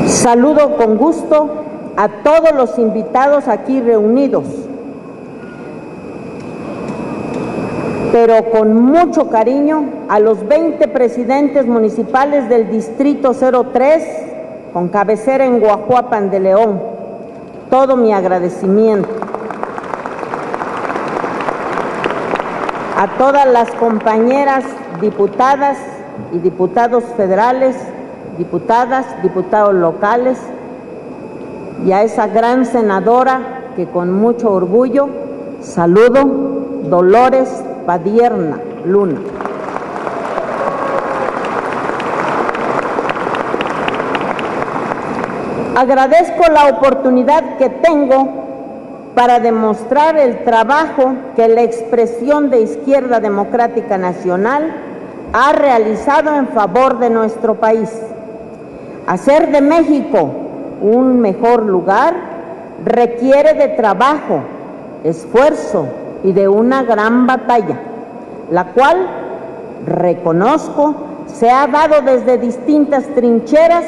Saludo con gusto a todos los invitados aquí reunidos, pero con mucho cariño a los 20 presidentes municipales del Distrito 03, con cabecera en Guajuapan de León. Todo mi agradecimiento. A todas las compañeras diputadas y diputados federales, diputadas, diputados locales, y a esa gran senadora que con mucho orgullo saludo, Dolores Padierna Luna. Agradezco la oportunidad que tengo para demostrar el trabajo que la expresión de Izquierda Democrática Nacional ha realizado en favor de nuestro país. Hacer de México un mejor lugar requiere de trabajo, esfuerzo y de una gran batalla, la cual, reconozco, se ha dado desde distintas trincheras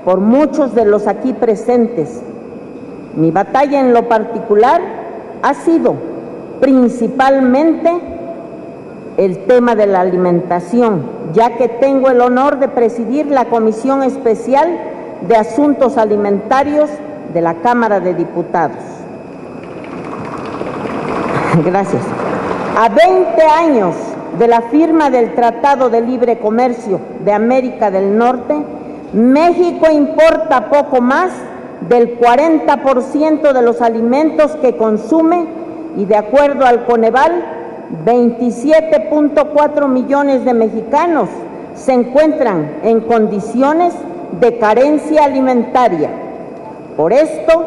por muchos de los aquí presentes. Mi batalla en lo particular ha sido principalmente el tema de la alimentación, ya que tengo el honor de presidir la Comisión Especial de Asuntos Alimentarios de la Cámara de Diputados. Gracias. A 20 años de la firma del Tratado de Libre Comercio de América del Norte, México importa poco más del 40% de los alimentos que consume y, de acuerdo al Coneval, 27.4 millones de mexicanos se encuentran en condiciones de carencia alimentaria. Por esto,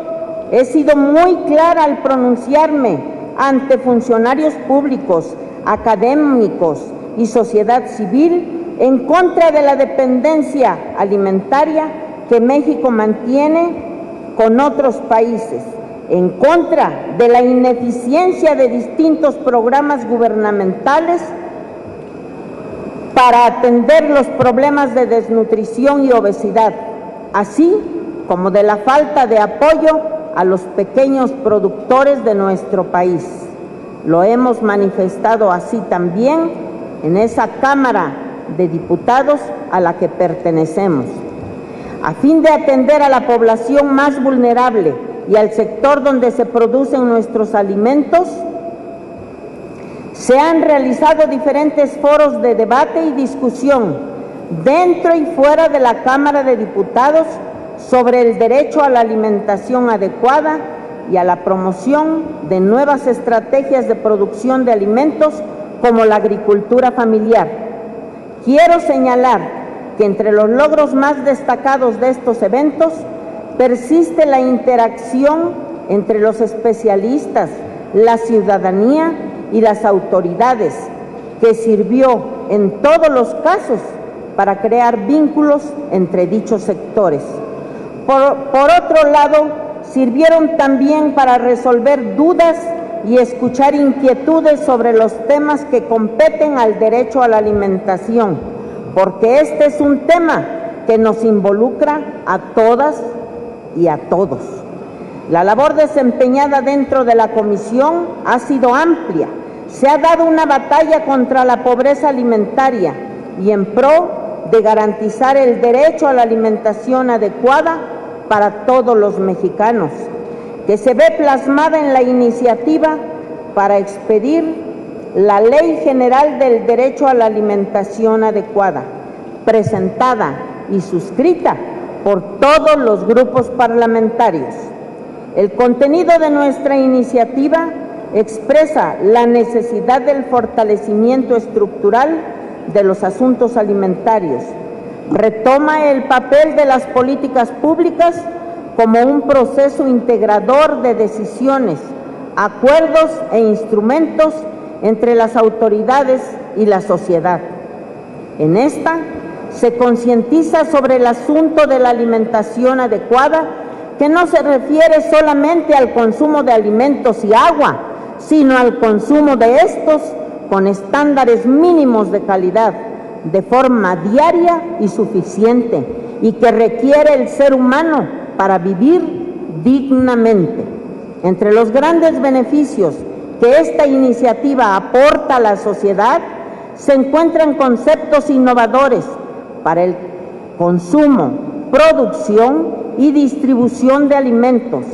he sido muy clara al pronunciarme ante funcionarios públicos, académicos y sociedad civil en contra de la dependencia alimentaria que México mantiene con otros países, en contra de la ineficiencia de distintos programas gubernamentales para atender los problemas de desnutrición y obesidad, así como de la falta de apoyo a los pequeños productores de nuestro país. Lo hemos manifestado así también en esa Cámara de Diputados a la que pertenecemos. A fin de atender a la población más vulnerable y al sector donde se producen nuestros alimentos, se han realizado diferentes foros de debate y discusión dentro y fuera de la Cámara de Diputados sobre el derecho a la alimentación adecuada y a la promoción de nuevas estrategias de producción de alimentos como la agricultura familiar. Quiero señalar que entre los logros más destacados de estos eventos persiste la interacción entre los especialistas, la ciudadanía y las autoridades, que sirvió en todos los casos para crear vínculos entre dichos sectores. Por otro lado, sirvieron también para resolver dudas y escuchar inquietudes sobre los temas que competen al derecho a la alimentación, porque este es un tema que nos involucra a todas y a todos. La labor desempeñada dentro de la comisión ha sido amplia. Se ha dado una batalla contra la pobreza alimentaria y en pro de garantizar el derecho a la alimentación adecuada para todos los mexicanos, que se ve plasmada en la iniciativa para expedir la Ley General del Derecho a la Alimentación Adecuada, presentada y suscrita por todos los grupos parlamentarios. El contenido de nuestra iniciativa expresa la necesidad del fortalecimiento estructural de los asuntos alimentarios, retoma el papel de las políticas públicas como un proceso integrador de decisiones, acuerdos e instrumentos entre las autoridades y la sociedad. En esta se concientiza sobre el asunto de la alimentación adecuada, que no se refiere solamente al consumo de alimentos y agua, sino al consumo de estos con estándares mínimos de calidad, de forma diaria y suficiente, y que requiere el ser humano para vivir dignamente. Entre los grandes beneficios que esta iniciativa aporta a la sociedad se encuentran conceptos innovadores para el consumo, producción y distribución de alimentos.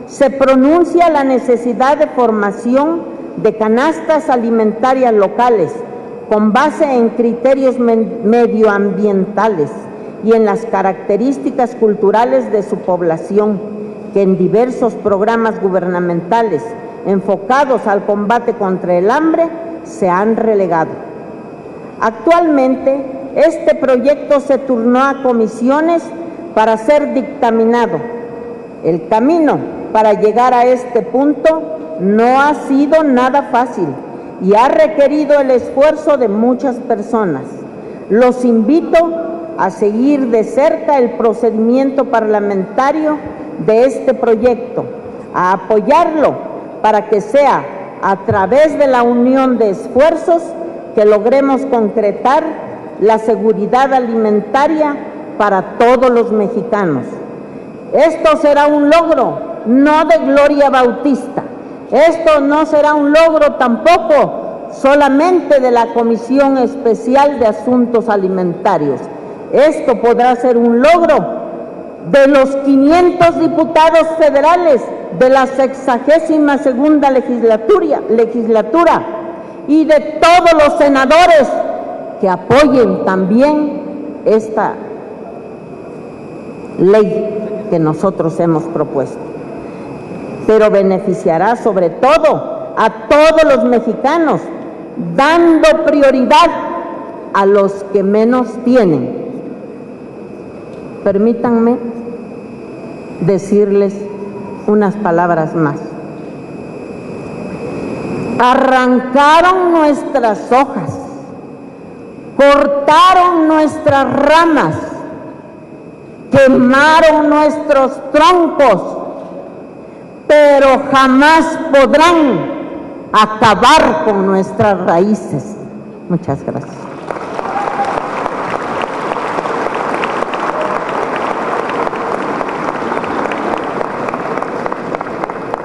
Se pronuncia la necesidad de formación de canastas alimentarias locales con base en criterios medioambientales y en las características culturales de su población, que en diversos programas gubernamentales enfocados al combate contra el hambre se han relegado. Actualmente, este proyecto se turnó a comisiones para ser dictaminado. El camino para llegar a este punto no ha sido nada fácil y ha requerido el esfuerzo de muchas personas. Los invito a seguir de cerca el procedimiento parlamentario de este proyecto, a apoyarlo para que sea a través de la unión de esfuerzos que logremos concretar la seguridad alimentaria para todos los mexicanos. Esto será un logro, no de Gloria Bautista. Esto no será un logro tampoco solamente de la Comisión Especial de Asuntos Alimentarios. Esto podrá ser un logro de los 500 diputados federales de la 62ª legislatura y de todos los senadores que apoyen también esta ley que nosotros hemos propuesto. Pero beneficiará sobre todo a todos los mexicanos dando prioridad a los que menos tienen. Permítanme decirles unas palabras más. Arrancaron nuestras hojas, cortaron nuestras ramas, quemaron nuestros troncos, pero jamás podrán acabar con nuestras raíces. Muchas gracias.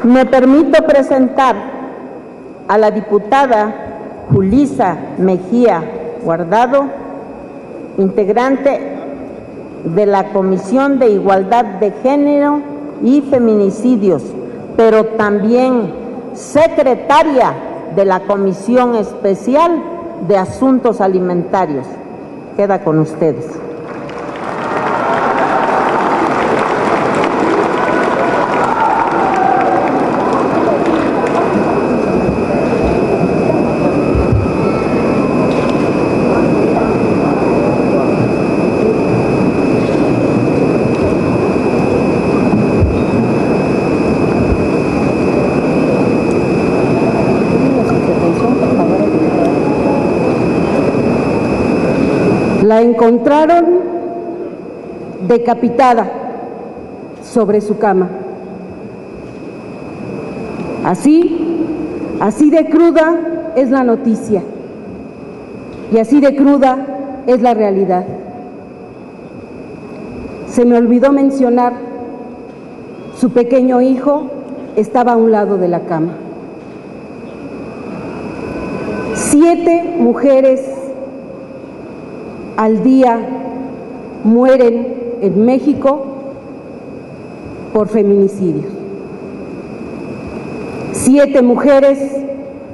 Me permito presentar a la diputada Julissa Mejía Guardado, integrante de la Comisión de Igualdad de Género y Feminicidios, pero también secretaria de la Comisión Especial de Asuntos Alimentarios. Queda con ustedes. La encontraron decapitada sobre su cama. Así de cruda es la noticia y así de cruda es la realidad. Se me olvidó mencionar, su pequeño hijo estaba a un lado de la cama. 7 mujeres al día mueren en México por feminicidios. 7 mujeres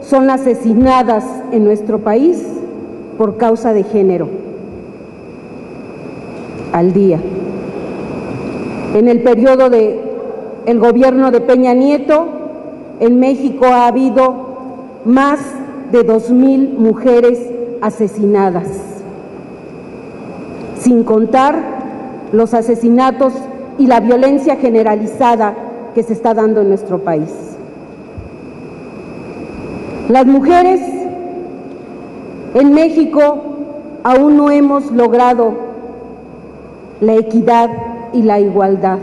son asesinadas en nuestro país por causa de género al día. En el periodo del gobierno de Peña Nieto, en México ha habido más de 2,000 mujeres asesinadas, sin contar los asesinatos y la violencia generalizada que se está dando en nuestro país. Las mujeres en México aún no hemos logrado la equidad y la igualdad.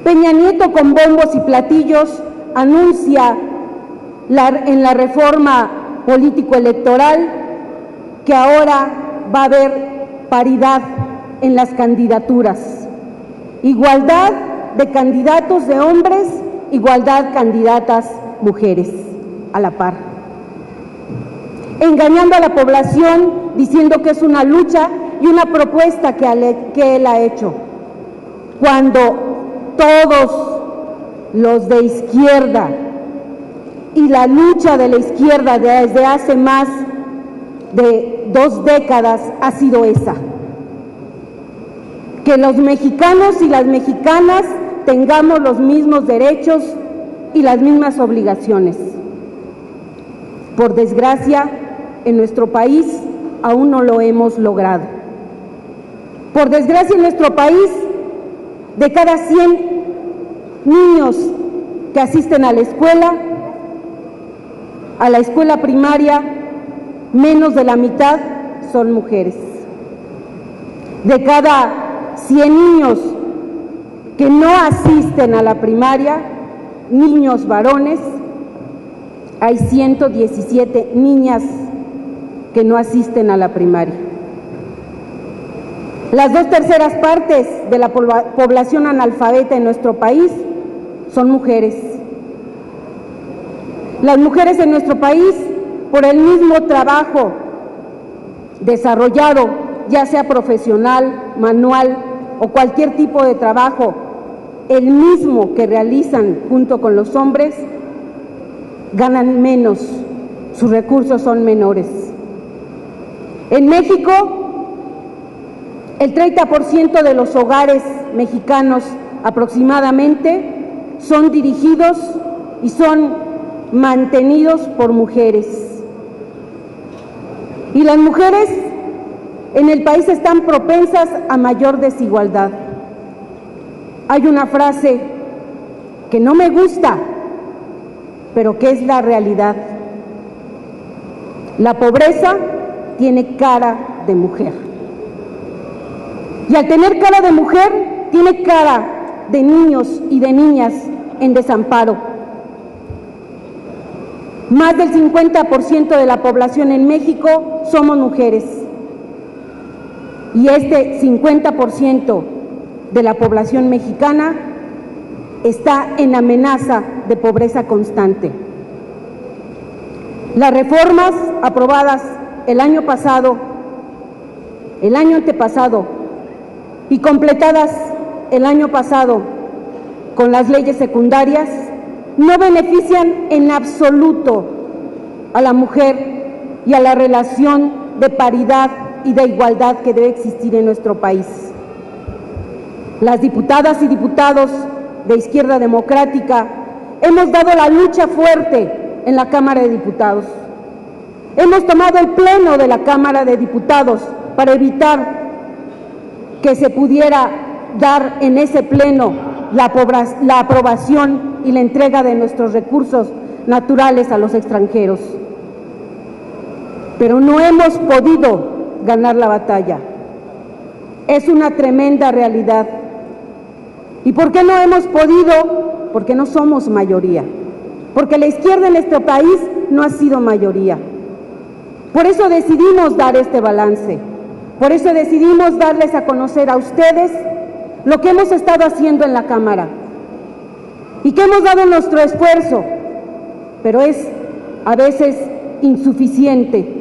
Peña Nieto, con bombos y platillos, anuncia en la reforma político-electoral que ahora va a haber paridad en las candidaturas, igualdad de candidatos de hombres, igualdad candidatas mujeres a la par, engañando a la población diciendo que es una lucha y una propuesta que él ha hecho, cuando todos los de izquierda y la lucha de la izquierda desde hace más de 2 décadas ha sido esa: que los mexicanos y las mexicanas tengamos los mismos derechos y las mismas obligaciones. Por desgracia, en nuestro país aún no lo hemos logrado. Por desgracia, en nuestro país, de cada 100 niños que asisten a la escuela primaria, menos de la mitad son mujeres. De cada 100 niños que no asisten a la primaria, niños varones, hay 117 niñas que no asisten a la primaria. Las 2/3 partes de la población analfabeta en nuestro país son mujeres. Las mujeres en nuestro país, por el mismo trabajo desarrollado, ya sea profesional, manual o cualquier tipo de trabajo, el mismo que realizan junto con los hombres, ganan menos, sus recursos son menores. En México, el 30% de los hogares mexicanos aproximadamente son dirigidos y son mantenidos por mujeres. Y las mujeres en el país están propensas a mayor desigualdad. Hay una frase que no me gusta, pero que es la realidad. La pobreza tiene cara de mujer. Y al tener cara de mujer, tiene cara de niños y de niñas en desamparo. Más del 50% de la población en México somos mujeres. Y este 50% de la población mexicana está en amenaza de pobreza constante. Las reformas aprobadas el año pasado, el año antepasado y completadas el año pasado con las leyes secundarias no benefician en absoluto a la mujer y a la relación de paridad y de igualdad que debe existir en nuestro país. Las diputadas y diputados de Izquierda Democrática hemos dado la lucha fuerte en la Cámara de Diputados. Hemos tomado el pleno de la Cámara de Diputados para evitar que se pudiera dar en ese pleno la aprobación y la entrega de nuestros recursos naturales a los extranjeros. Pero no hemos podido ganar la batalla. Es una tremenda realidad. ¿Y por qué no hemos podido? Porque no somos mayoría. Porque la izquierda en nuestro país no ha sido mayoría. Por eso decidimos dar este balance. Por eso decidimos darles a conocer a ustedes lo que hemos estado haciendo en la Cámara y que hemos dado nuestro esfuerzo, pero es a veces insuficiente.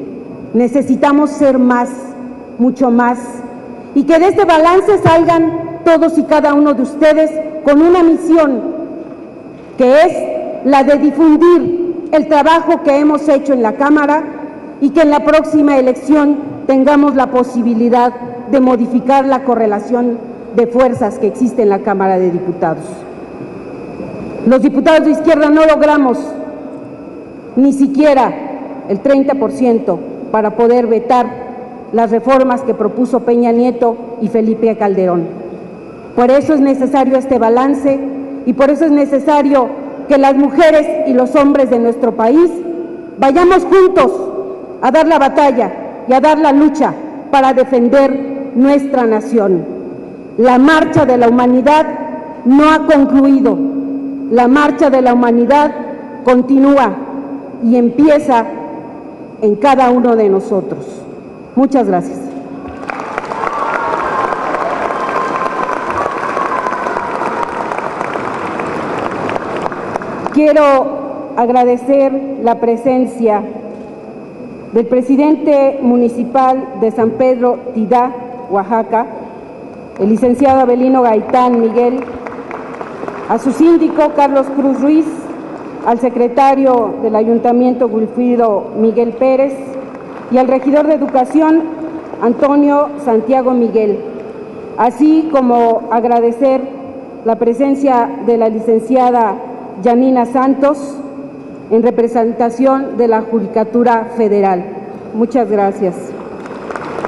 Necesitamos ser más, mucho más, y que de este balance salgan todos y cada uno de ustedes con una misión, que es la de difundir el trabajo que hemos hecho en la Cámara y que en la próxima elección tengamos la posibilidad de modificar la correlación de fuerzas que existe en la Cámara de Diputados. Los diputados de izquierda no logramos ni siquiera el 30% para poder vetar las reformas que propuso Peña Nieto y Felipe Calderón. Por eso es necesario este balance y por eso es necesario que las mujeres y los hombres de nuestro país vayamos juntos a dar la batalla y a dar la lucha para defender nuestra nación. La marcha de la humanidad no ha concluido. La marcha de la humanidad continúa y empieza en cada uno de nosotros. Muchas gracias. Quiero agradecer la presencia del presidente municipal de San Pedro Tidá, Oaxaca, el licenciado Abelino Gaitán Miguel, a su síndico Carlos Cruz Ruiz, al secretario del Ayuntamiento Wilfrido Miguel Pérez y al regidor de Educación Antonio Santiago Miguel, así como agradecer la presencia de la licenciada Yanina Santos en representación de la Judicatura Federal. Muchas gracias.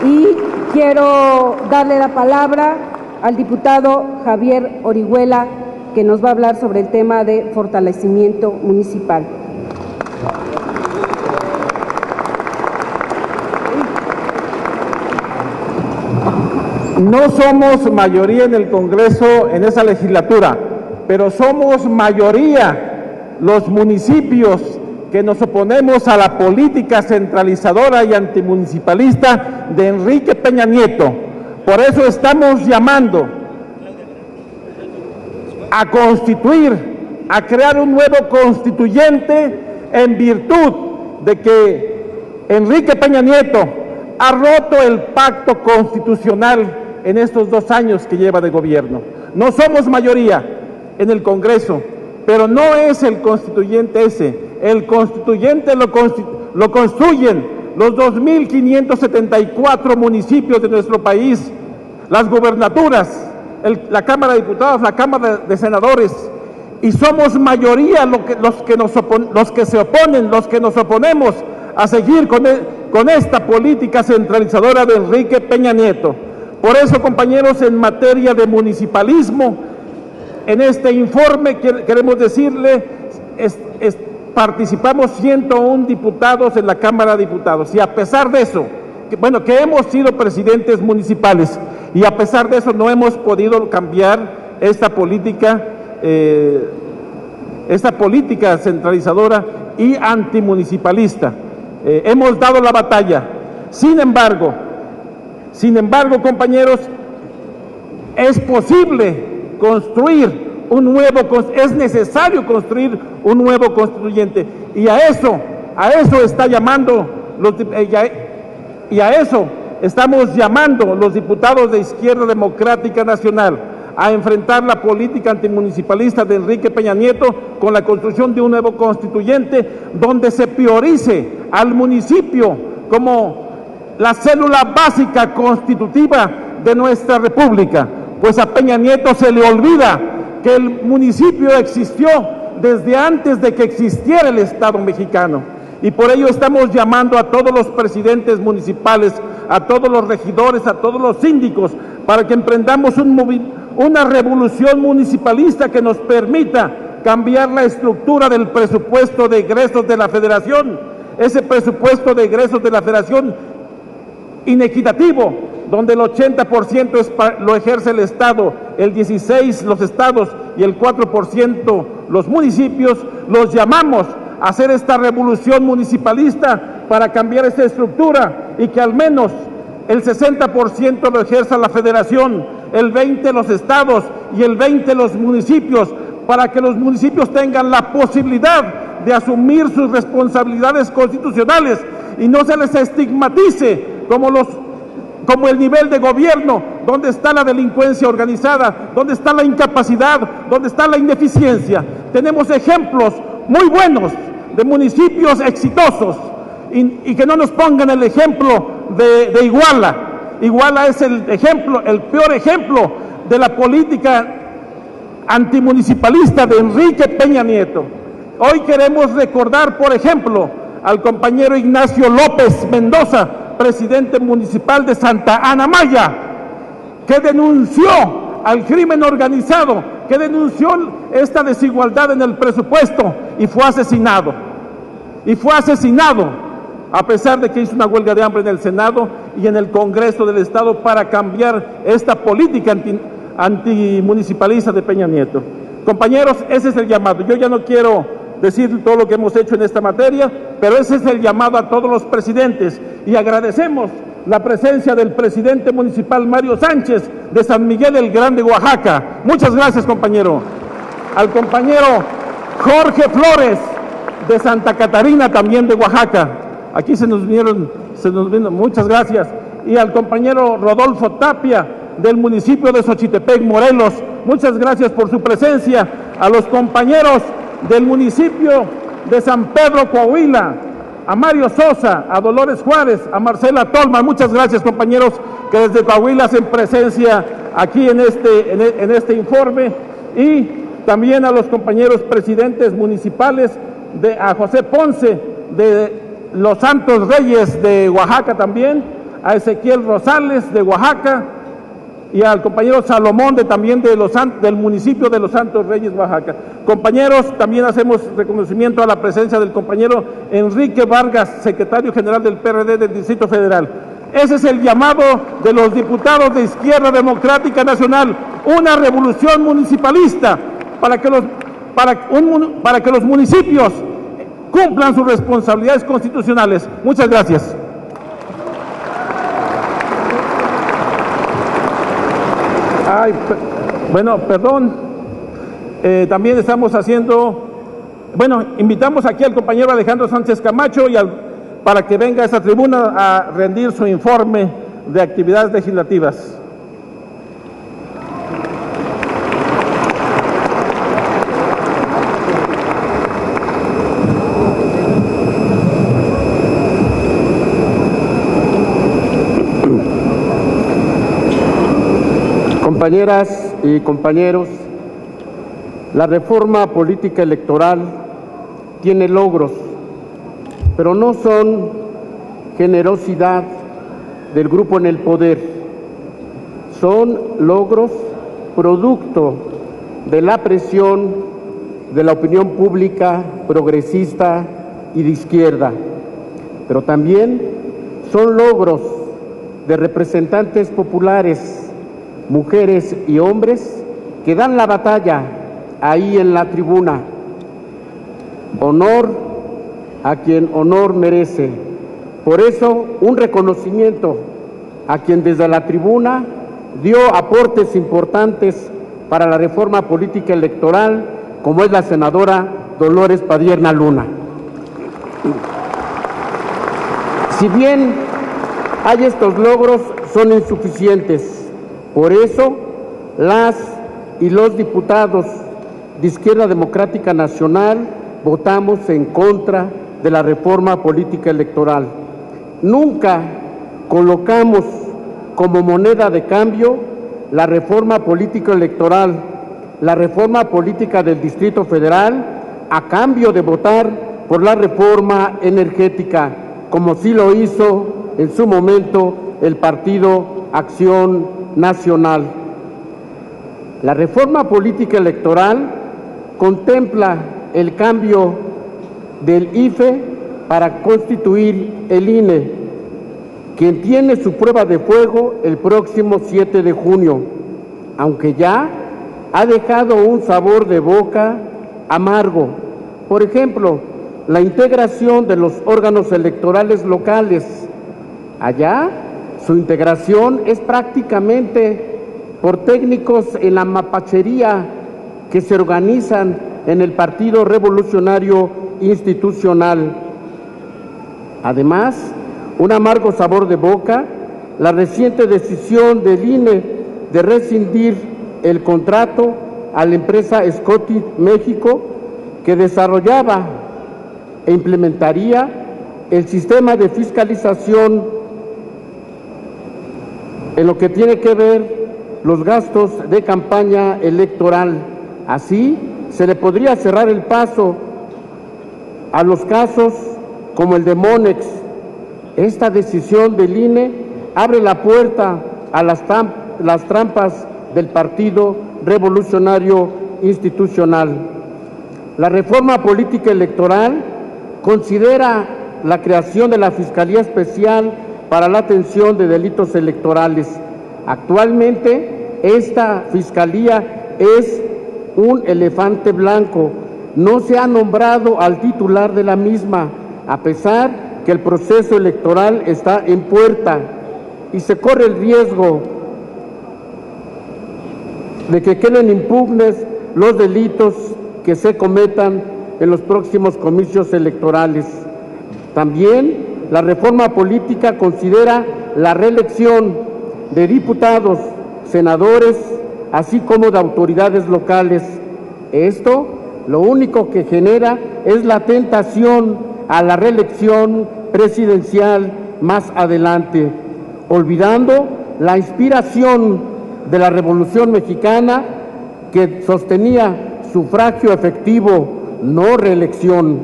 Y quiero darle la palabra al diputado Javier Orihuela, que nos va a hablar sobre el tema de fortalecimiento municipal. No somos mayoría en el Congreso en esa legislatura, pero somos mayoría los municipios que nos oponemos a la política centralizadora y antimunicipalista de Enrique Peña Nieto. Por eso estamos llamando a constituir, a crear un nuevo constituyente en virtud de que Enrique Peña Nieto ha roto el pacto constitucional en estos 2 años que lleva de gobierno. No somos mayoría en el Congreso, pero no es el constituyente ese. El constituyente lo construyen los 2.574 municipios de nuestro país, las gubernaturas, la Cámara de Diputados, la Cámara de Senadores, y somos mayoría los que nos oponemos a seguir con esta política centralizadora de Enrique Peña Nieto. Por eso, compañeros, en materia de municipalismo, en este informe queremos decirle, participamos 101 diputados en la Cámara de Diputados, y a pesar de eso, que hemos sido presidentes municipales, y a pesar de eso no hemos podido cambiar esta política centralizadora y antimunicipalista. Hemos dado la batalla. Sin embargo, compañeros, es posible construir es necesario construir un nuevo constituyente, y a eso está llamando y a eso estamos llamando los diputados de Izquierda Democrática Nacional, a enfrentar la política antimunicipalista de Enrique Peña Nieto con la construcción de un nuevo constituyente donde se priorice al municipio como la célula básica constitutiva de nuestra república, pues a Peña Nieto se le olvida que el municipio existió desde antes de que existiera el Estado mexicano, y por ello estamos llamando a todos los presidentes municipales, a todos los regidores, a todos los síndicos, para que emprendamos una revolución municipalista que nos permita cambiar la estructura del presupuesto de egresos de la Federación, ese presupuesto de egresos de la Federación inequitativo, donde el 80% lo ejerce el Estado, el 16% los estados y el 4% los municipios. Los llamamos a hacer esta revolución municipalista para cambiar esta estructura y que al menos el 60% lo ejerza la Federación, el 20% los estados y el 20% los municipios, para que los municipios tengan la posibilidad de asumir sus responsabilidades constitucionales y no se les estigmatice como el nivel de gobierno, donde está la delincuencia organizada, donde está la incapacidad, donde está la ineficiencia. Tenemos ejemplos muy buenos de municipios exitosos, y que no nos pongan el ejemplo de Iguala. Iguala es el peor ejemplo de la política antimunicipalista de Enrique Peña Nieto. Hoy queremos recordar, por ejemplo, al compañero Ignacio López Mendoza, presidente municipal de Santa Ana Maya, que denunció al crimen organizado, que denunció esta desigualdad en el presupuesto y fue asesinado. A pesar de que hizo una huelga de hambre en el Senado y en el Congreso del Estado para cambiar esta política antimunicipalista de Peña Nieto. Compañeros, ese es el llamado. Yo ya no quiero decir todo lo que hemos hecho en esta materia, pero ese es el llamado a todos los presidentes, y agradecemos la presencia del presidente municipal Mario Sánchez de San Miguel el Grande, Oaxaca. Muchas gracias, compañero. Al compañero Jorge Flores de Santa Catarina, también de Oaxaca. Aquí se nos vino, muchas gracias. Y al compañero Rodolfo Tapia del municipio de Xochitepec, Morelos. Muchas gracias por su presencia. A los compañeros del municipio de San Pedro, Coahuila, a Mario Sosa, a Dolores Juárez, a Marcela Tolman. Muchas gracias, compañeros, que desde Coahuila hacen presencia aquí en este informe. Y también a los compañeros presidentes municipales, a José Ponce de Los Santos Reyes de Oaxaca también, a Ezequiel Rosales de Oaxaca, y al compañero Salomón también del municipio de Los Santos Reyes, Oaxaca. Compañeros, también hacemos reconocimiento a la presencia del compañero Enrique Vargas, secretario general del PRD del Distrito Federal. Ese es el llamado de los diputados de Izquierda Democrática Nacional, una revolución municipalista para que los municipios cumplan sus responsabilidades constitucionales. Muchas gracias. Perdón, también estamos invitamos aquí al compañero Alejandro Sánchez Camacho para que venga a esta tribuna a rendir su informe de actividades legislativas. Compañeras y compañeros, La reforma política electoral tiene logros, pero no son generosidad del grupo en el poder, son logros producto de la presión de la opinión pública progresista y de izquierda, pero también son logros de representantes populares, mujeres y hombres que dan la batalla ahí en la tribuna. Honor a quien honor merece. Por eso, un reconocimiento a quien desde la tribuna dio aportes importantes para la reforma política electoral, como es la senadora Dolores Padierna Luna. Si bien hay estos logros, son insuficientes. Por eso, las y los diputados de Izquierda Democrática Nacional votamos en contra de la reforma política electoral. Nunca colocamos como moneda de cambio la reforma política electoral, la reforma política del Distrito Federal, a cambio de votar por la reforma energética, como sí lo hizo en su momento el Partido Acción Nacional. La reforma política electoral contempla el cambio del IFE para constituir el INE, quien tiene su prueba de fuego el próximo 7 de junio, aunque ya ha dejado un sabor de boca amargo. Por ejemplo, la integración de los órganos electorales locales. Allá, su integración es prácticamente por técnicos en la mapachería que se organizan en el Partido Revolucionario Institucional. Además, un amargo sabor de boca, la reciente decisión del INE de rescindir el contrato a la empresa Scotty México, que desarrollaba e implementaría el sistema de fiscalización en lo que tiene que ver los gastos de campaña electoral. Así, se le podría cerrar el paso a los casos como el de Monex. Esta decisión del INE abre la puerta a las trampas del Partido Revolucionario Institucional. La reforma política electoral considera la creación de la Fiscalía Especial para la Atención de Delitos Electorales. Actualmente, esta Fiscalía es un elefante blanco. No se ha nombrado al titular de la misma, a pesar que el proceso electoral está en puerta y se corre el riesgo de que queden impugnes los delitos que se cometan en los próximos comicios electorales. También la reforma política considera la reelección de diputados, senadores, así como de autoridades locales. Esto lo único que genera es la tentación a la reelección presidencial más adelante, olvidando la inspiración de la Revolución Mexicana, que sostenía sufragio efectivo, no reelección.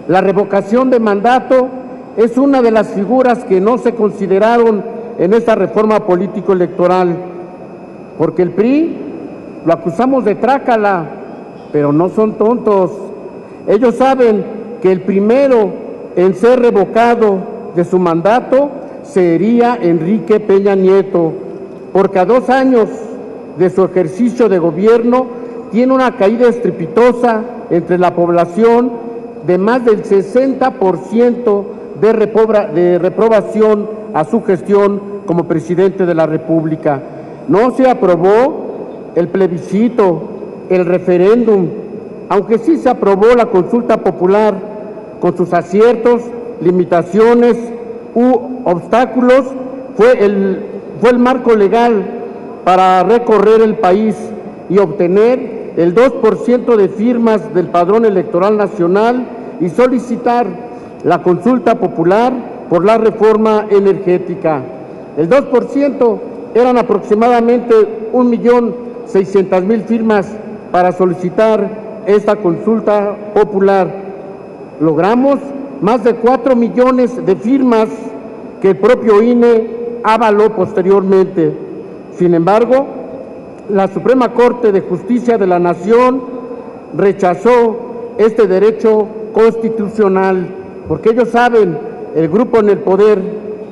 La revocación de mandato es una de las figuras que no se consideraron en esta reforma político-electoral, porque el PRI lo acusamos de trácala, pero no son tontos. Ellos saben que el primero en ser revocado de su mandato sería Enrique Peña Nieto, porque a 2 años de su ejercicio de gobierno tiene una caída estrepitosa entre la población de más del 60% de reprobación a su gestión como presidente de la República. No se aprobó el plebiscito, el referéndum, aunque sí se aprobó la consulta popular, con sus aciertos, limitaciones u obstáculos, fue el marco legal para recorrer el país y obtener el 2% de firmas del Padrón Electoral Nacional y solicitar la consulta popular por la reforma energética. El 2% eran aproximadamente 1.600.000 firmas para solicitar esta consulta popular. Logramos más de 4 millones de firmas que el propio INE avaló posteriormente. Sin embargo, la Suprema Corte de Justicia de la Nación rechazó este derecho constitucional, porque ellos saben, el grupo en el poder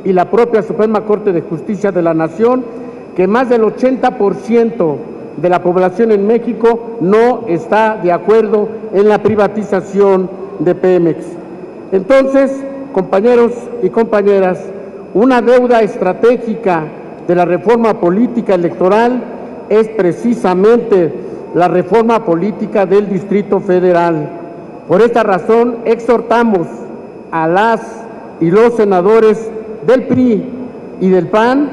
y la propia Suprema Corte de Justicia de la Nación, que más del 80% de la población en México no está de acuerdo en la privatización de Pemex. Entonces, compañeros y compañeras, una deuda estratégica de la reforma política electoral es precisamente la reforma política del Distrito Federal. Por esta razón, exhortamos a las y los senadores del PRI y del PAN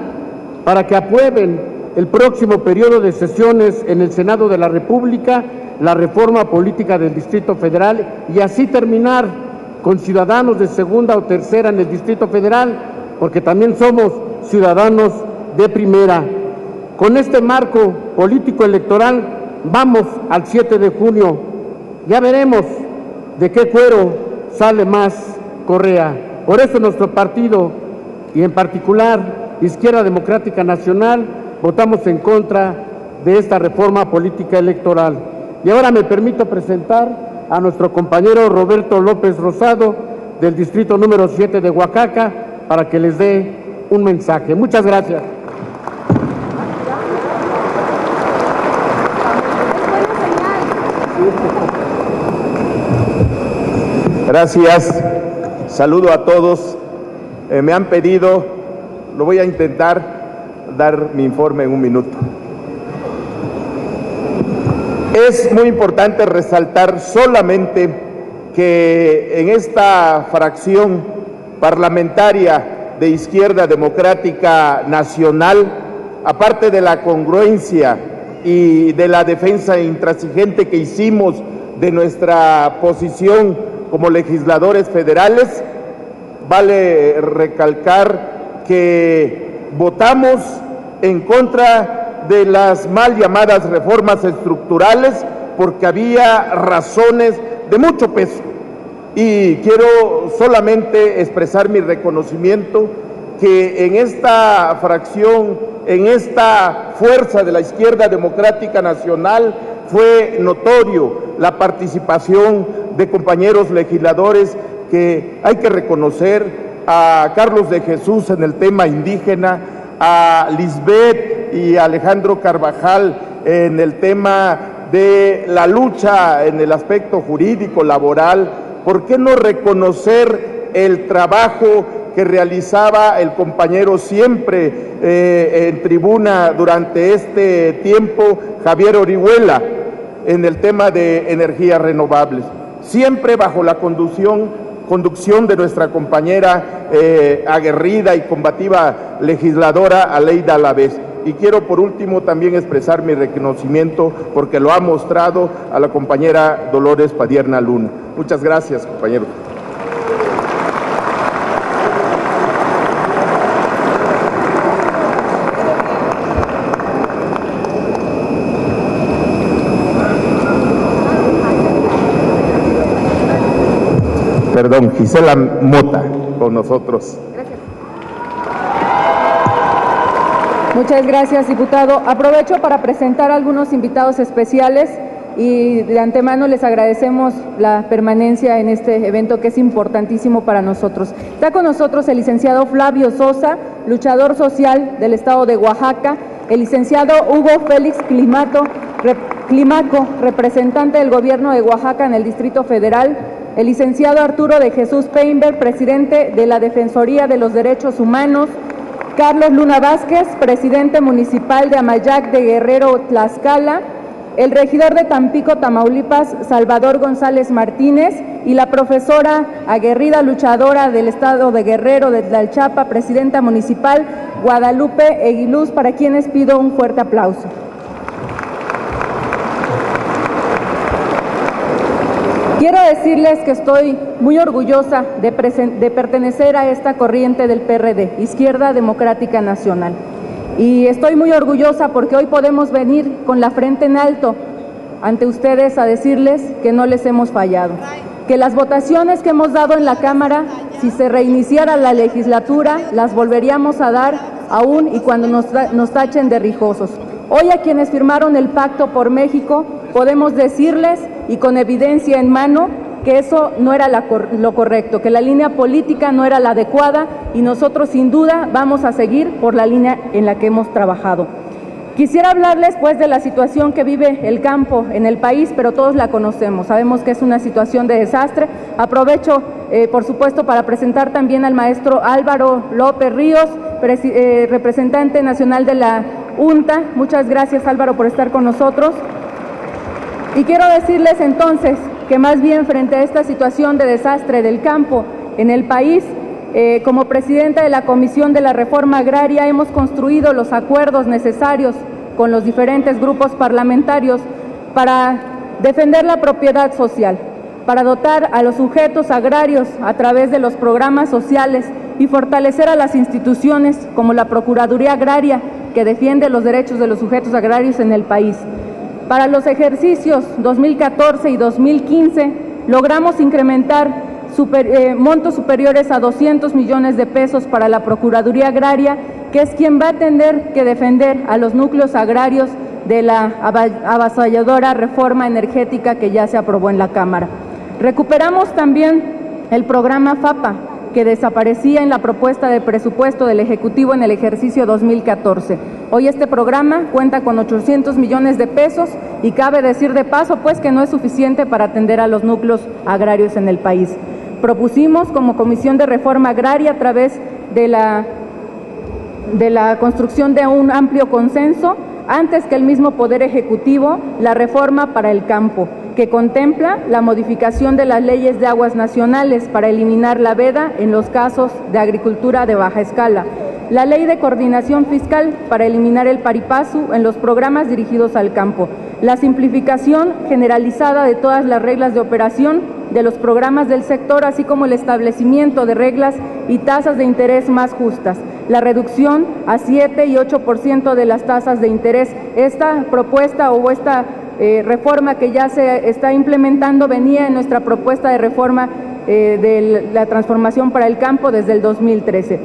para que aprueben el próximo periodo de sesiones en el Senado de la República la reforma política del Distrito Federal y así terminar con ciudadanos de segunda o tercera en el Distrito Federal, porque también somos ciudadanos de primera. Con este marco político electoral vamos al 7 de junio. Ya veremos de qué cuero sale más correa. Por eso nuestro partido, y en particular Izquierda Democrática Nacional, votamos en contra de esta reforma política electoral. Y ahora me permito presentar a nuestro compañero Roberto López Rosado, del distrito número 7 de Oaxaca, para que les dé un mensaje. Muchas gracias. Gracias. Saludo a todos. Me han pedido, lo voy a intentar dar mi informe en un minuto. Es muy importante resaltar solamente que en esta fracción parlamentaria de Izquierda Democrática Nacional, aparte de la congruencia y de la defensa intransigente que hicimos de nuestra posición como legisladores federales, vale recalcar que votamos en contra de las mal llamadas reformas estructurales porque había razones de mucho peso. Y quiero solamente expresar mi reconocimiento que en esta fracción, en esta fuerza de la Izquierda Democrática Nacional, fue notorio la participación de compañeros legisladores que hay que reconocer, a Carlos de Jesús en el tema indígena, a Lisbeth y a Alejandro Carvajal en el tema de la lucha en el aspecto jurídico, laboral. ¿Por qué no reconocer el trabajo que realizaba el compañero siempre en tribuna durante este tiempo, Javier Orihuela, en el tema de energías renovables? Siempre bajo la conducción de nuestra compañera aguerrida y combativa legisladora Aleida Alavés. Y quiero por último también expresar mi reconocimiento porque lo ha mostrado a la compañera Dolores Padierna Luna. Muchas gracias, compañeros. Perdón, Gisela Mota con nosotros. Gracias. Muchas gracias, diputado. Aprovecho para presentar a algunos invitados especiales y de antemano les agradecemos la permanencia en este evento que es importantísimo para nosotros. Está con nosotros el licenciado Flavio Sosa, luchador social del estado de Oaxaca, el licenciado Hugo Félix Climaco, representante del gobierno de Oaxaca en el Distrito Federal, el licenciado Arturo de Jesús Peinberg, presidente de la Defensoría de los Derechos Humanos, Carlos Luna Vázquez, presidente municipal de Amayac de Guerrero, Tlaxcala, el regidor de Tampico, Tamaulipas, Salvador González Martínez, y la profesora aguerrida luchadora del estado de Guerrero, de Tlalchapa, presidenta municipal, Guadalupe Eguiluz, para quienes pido un fuerte aplauso. Quiero decirles que estoy muy orgullosa de pertenecer a esta corriente del PRD, Izquierda Democrática Nacional. Y estoy muy orgullosa porque hoy podemos venir con la frente en alto ante ustedes a decirles que no les hemos fallado, que las votaciones que hemos dado en la Cámara, si se reiniciara la legislatura, las volveríamos a dar aún y cuando nos tachen de rijosos. Hoy a quienes firmaron el Pacto por México podemos decirles, y con evidencia en mano, que eso no era lo correcto, que la línea política no era la adecuada y nosotros sin duda vamos a seguir por la línea en la que hemos trabajado. Quisiera hablarles pues de la situación que vive el campo en el país, pero todos la conocemos, sabemos que es una situación de desastre. Aprovecho por supuesto para presentar también al maestro Álvaro López Ríos, representante nacional de la UNTA. Muchas gracias, Álvaro, por estar con nosotros. Y quiero decirles entonces que más bien frente a esta situación de desastre del campo en el país, como presidenta de la Comisión de la Reforma Agraria hemos construido los acuerdos necesarios con los diferentes grupos parlamentarios para defender la propiedad social, para dotar a los sujetos agrarios a través de los programas sociales y fortalecer a las instituciones como la Procuraduría Agraria, que defiende los derechos de los sujetos agrarios en el país. Para los ejercicios 2014 y 2015 logramos incrementar montos superiores a 200 millones de pesos para la Procuraduría Agraria, que es quien va a tener que defender a los núcleos agrarios de la avasalladora reforma energética que ya se aprobó en la Cámara. Recuperamos también el programa FAPA, que desaparecía en la propuesta de presupuesto del Ejecutivo en el ejercicio 2014. Hoy este programa cuenta con 800 millones de pesos y cabe decir de paso pues que no es suficiente para atender a los núcleos agrarios en el país. Propusimos como Comisión de Reforma Agraria, a través de la construcción de un amplio consenso, antes que el mismo Poder Ejecutivo, la reforma para el campo, que contempla la modificación de las leyes de aguas nacionales para eliminar la veda en los casos de agricultura de baja escala, la ley de coordinación fiscal para eliminar el paripasu en los programas dirigidos al campo, la simplificación generalizada de todas las reglas de operación de los programas del sector, así como el establecimiento de reglas y tasas de interés más justas, la reducción a 7 y 8% de las tasas de interés. Esta propuesta o esta reforma que ya se está implementando venía en nuestra propuesta de reforma de la transformación para el campo desde el 2013.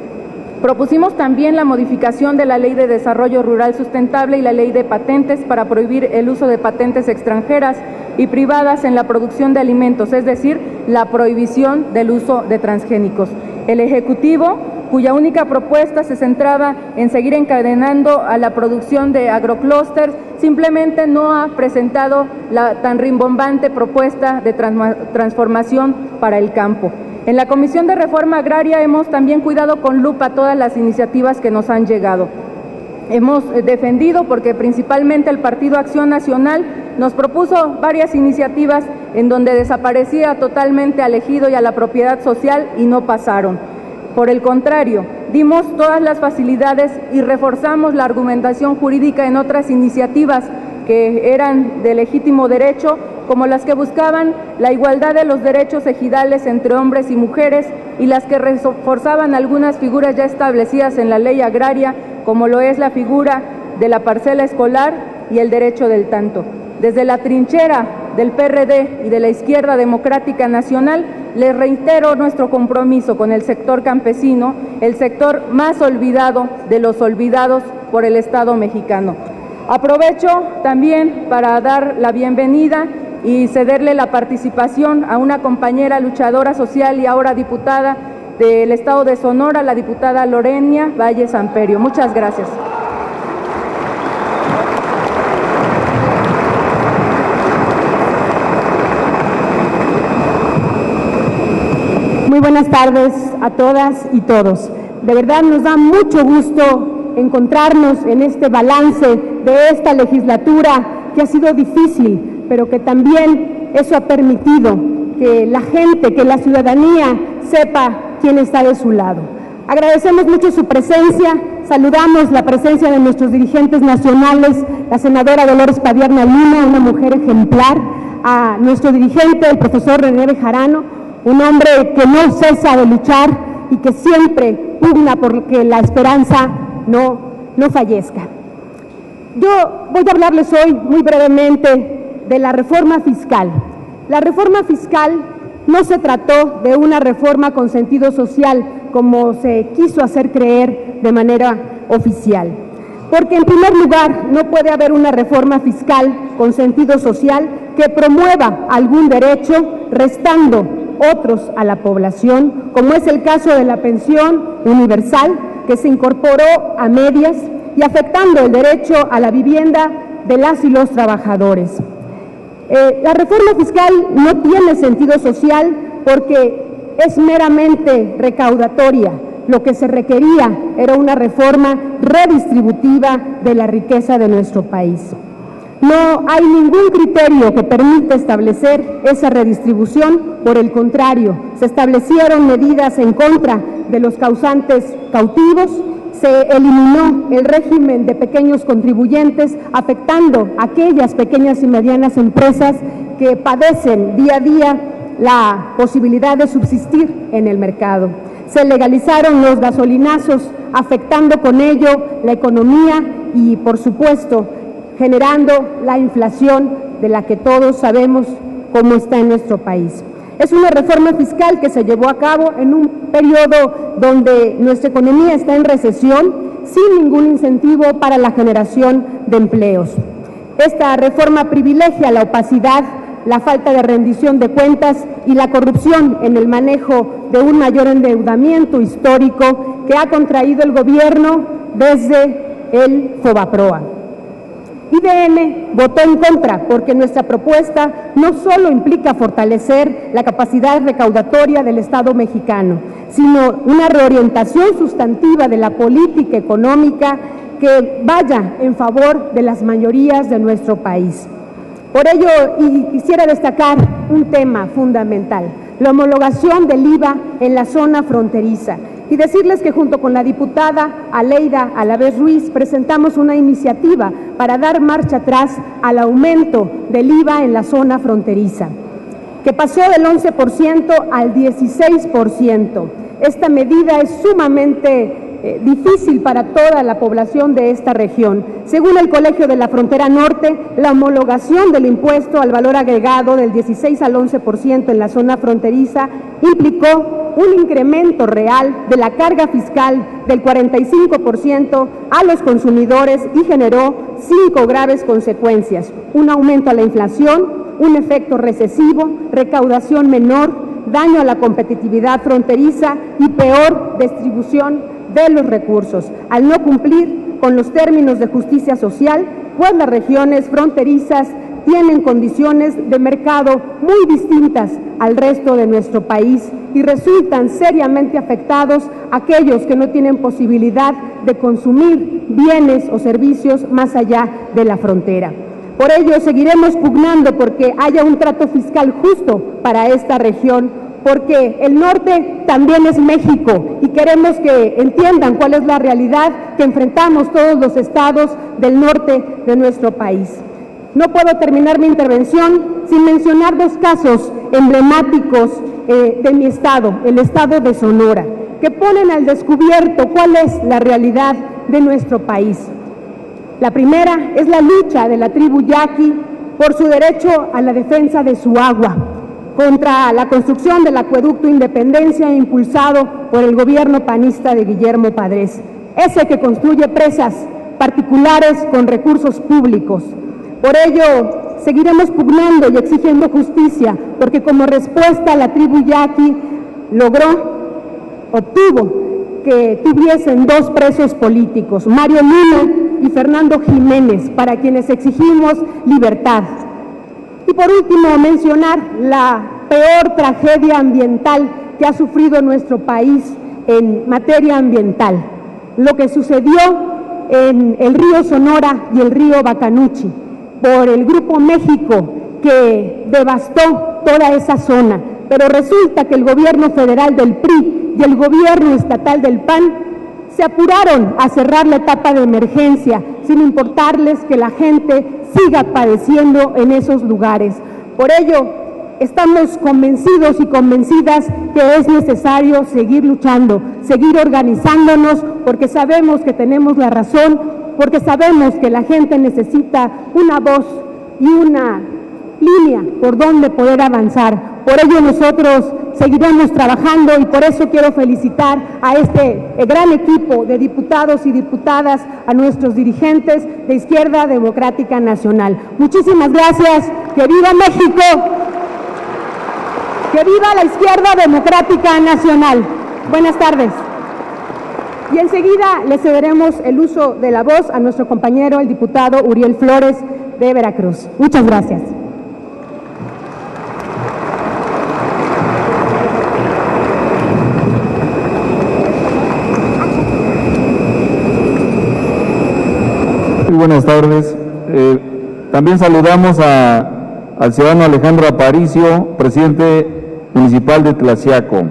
Propusimos también la modificación de la Ley de Desarrollo Rural Sustentable y la Ley de Patentes para prohibir el uso de patentes extranjeras y privadas en la producción de alimentos, es decir, la prohibición del uso de transgénicos. El Ejecutivo, cuya única propuesta se centraba en seguir encadenando a la producción de agroclústeres, simplemente no ha presentado la tan rimbombante propuesta de transformación para el campo. En la Comisión de Reforma Agraria hemos también cuidado con lupa todas las iniciativas que nos han llegado. Hemos defendido, porque principalmente el Partido Acción Nacional nos propuso varias iniciativas en donde desaparecía totalmente al ejido y a la propiedad social y no pasaron. Por el contrario, dimos todas las facilidades y reforzamos la argumentación jurídica en otras iniciativas que eran de legítimo derecho, como las que buscaban la igualdad de los derechos ejidales entre hombres y mujeres y las que reforzaban algunas figuras ya establecidas en la ley agraria, como lo es la figura de la parcela escolar y el derecho del tanto. Desde la trinchera del PRD y de la Izquierda Democrática Nacional, les reitero nuestro compromiso con el sector campesino, el sector más olvidado de los olvidados por el Estado mexicano. Aprovecho también para dar la bienvenida y cederle la participación a una compañera luchadora social y ahora diputada del Estado de Sonora, la diputada Lorenia Valle Samperio. Muchas gracias. Muy buenas tardes a todas y todos. De verdad nos da mucho gusto encontrarnos en este balance de esta legislatura que ha sido difícil, pero que también eso ha permitido que la gente, que la ciudadanía sepa quién está de su lado. Agradecemos mucho su presencia, saludamos la presencia de nuestros dirigentes nacionales, la senadora Dolores Padierna Luna, una mujer ejemplar, a nuestro dirigente, el profesor René Bejarano, un hombre que no cesa de luchar y que siempre pugna por que la esperanza no fallezca. Yo voy a hablarles hoy muy brevemente de la reforma fiscal. La reforma fiscal no se trató de una reforma con sentido social, como se quiso hacer creer de manera oficial. Porque, en primer lugar, no puede haber una reforma fiscal con sentido social que promueva algún derecho, restando otros a la población, como es el caso de la pensión universal, que se incorporó a medias y afectando el derecho a la vivienda de las y los trabajadores. La reforma fiscal no tiene sentido social porque es meramente recaudatoria. Lo que se requería era una reforma redistributiva de la riqueza de nuestro país. No hay ningún criterio que permita establecer esa redistribución, por el contrario, se establecieron medidas en contra de los causantes cautivos, se eliminó el régimen de pequeños contribuyentes, afectando a aquellas pequeñas y medianas empresas que padecen día a día la posibilidad de subsistir en el mercado. Se legalizaron los gasolinazos, afectando con ello la economía y, por supuesto, generando la inflación de la que todos sabemos cómo está en nuestro país. Es una reforma fiscal que se llevó a cabo en un periodo donde nuestra economía está en recesión, sin ningún incentivo para la generación de empleos. Esta reforma privilegia la opacidad, la falta de rendición de cuentas y la corrupción en el manejo de un mayor endeudamiento histórico que ha contraído el gobierno desde el FOBAPROA. IDN votó en contra porque nuestra propuesta no solo implica fortalecer la capacidad recaudatoria del Estado mexicano, sino una reorientación sustantiva de la política económica que vaya en favor de las mayorías de nuestro país. Por ello, quisiera destacar un tema fundamental, la homologación del IVA en la zona fronteriza. Y decirles que junto con la diputada Aleida Alavés Ruiz presentamos una iniciativa para dar marcha atrás al aumento del IVA en la zona fronteriza, que pasó del 11% al 16%. Esta medida es sumamente difícil para toda la población de esta región. Según el Colegio de la Frontera Norte, la homologación del impuesto al valor agregado del 16 al 11% en la zona fronteriza implicó un incremento real de la carga fiscal del 45% a los consumidores y generó 5 graves consecuencias: un aumento a la inflación, un efecto recesivo, recaudación menor, daño a la competitividad fronteriza y peor distribución de los recursos, al no cumplir con los términos de justicia social, pues las regiones fronterizas tienen condiciones de mercado muy distintas al resto de nuestro país y resultan seriamente afectados aquellos que no tienen posibilidad de consumir bienes o servicios más allá de la frontera. Por ello, seguiremos pugnando porque haya un trato fiscal justo para esta región, porque el norte también es México y queremos que entiendan cuál es la realidad que enfrentamos todos los estados del norte de nuestro país. No puedo terminar mi intervención sin mencionar 2 casos emblemáticos de mi estado, el estado de Sonora, que ponen al descubierto cuál es la realidad de nuestro país. La primera es la lucha de la tribu yaqui por su derecho a la defensa de su agua, contra la construcción del acueducto Independencia impulsado por el gobierno panista de Guillermo Padres, ese que construye presas particulares con recursos públicos. Por ello, seguiremos pugnando y exigiendo justicia, porque como respuesta la tribu yaqui obtuvo que tuviesen 2 presos políticos, Mario Luna y Fernando Jiménez, para quienes exigimos libertad. Y por último, mencionar la peor tragedia ambiental que ha sufrido nuestro país en materia ambiental, lo que sucedió en el río Sonora y el río Bacanuchi, por el Grupo México que devastó toda esa zona. Pero resulta que el gobierno federal del PRI y el gobierno estatal del PAN se apuraron a cerrar la etapa de emergencia, sin importarles que la gente siga padeciendo en esos lugares. Por ello, estamos convencidos y convencidas que es necesario seguir luchando, seguir organizándonos, porque sabemos que tenemos la razón, porque sabemos que la gente necesita una voz y una línea por donde poder avanzar. Por ello nosotros seguiremos trabajando y por eso quiero felicitar a este gran equipo de diputados y diputadas, a nuestros dirigentes de Izquierda Democrática Nacional. Muchísimas gracias. ¡Que viva México! ¡Que viva la Izquierda Democrática Nacional! Buenas tardes. Y enseguida le cederemos el uso de la voz a nuestro compañero, el diputado Uriel Flores, de Veracruz. Muchas gracias. Muy buenas tardes. También saludamos al ciudadano Alejandro Aparicio, presidente municipal de Tlaxiaco.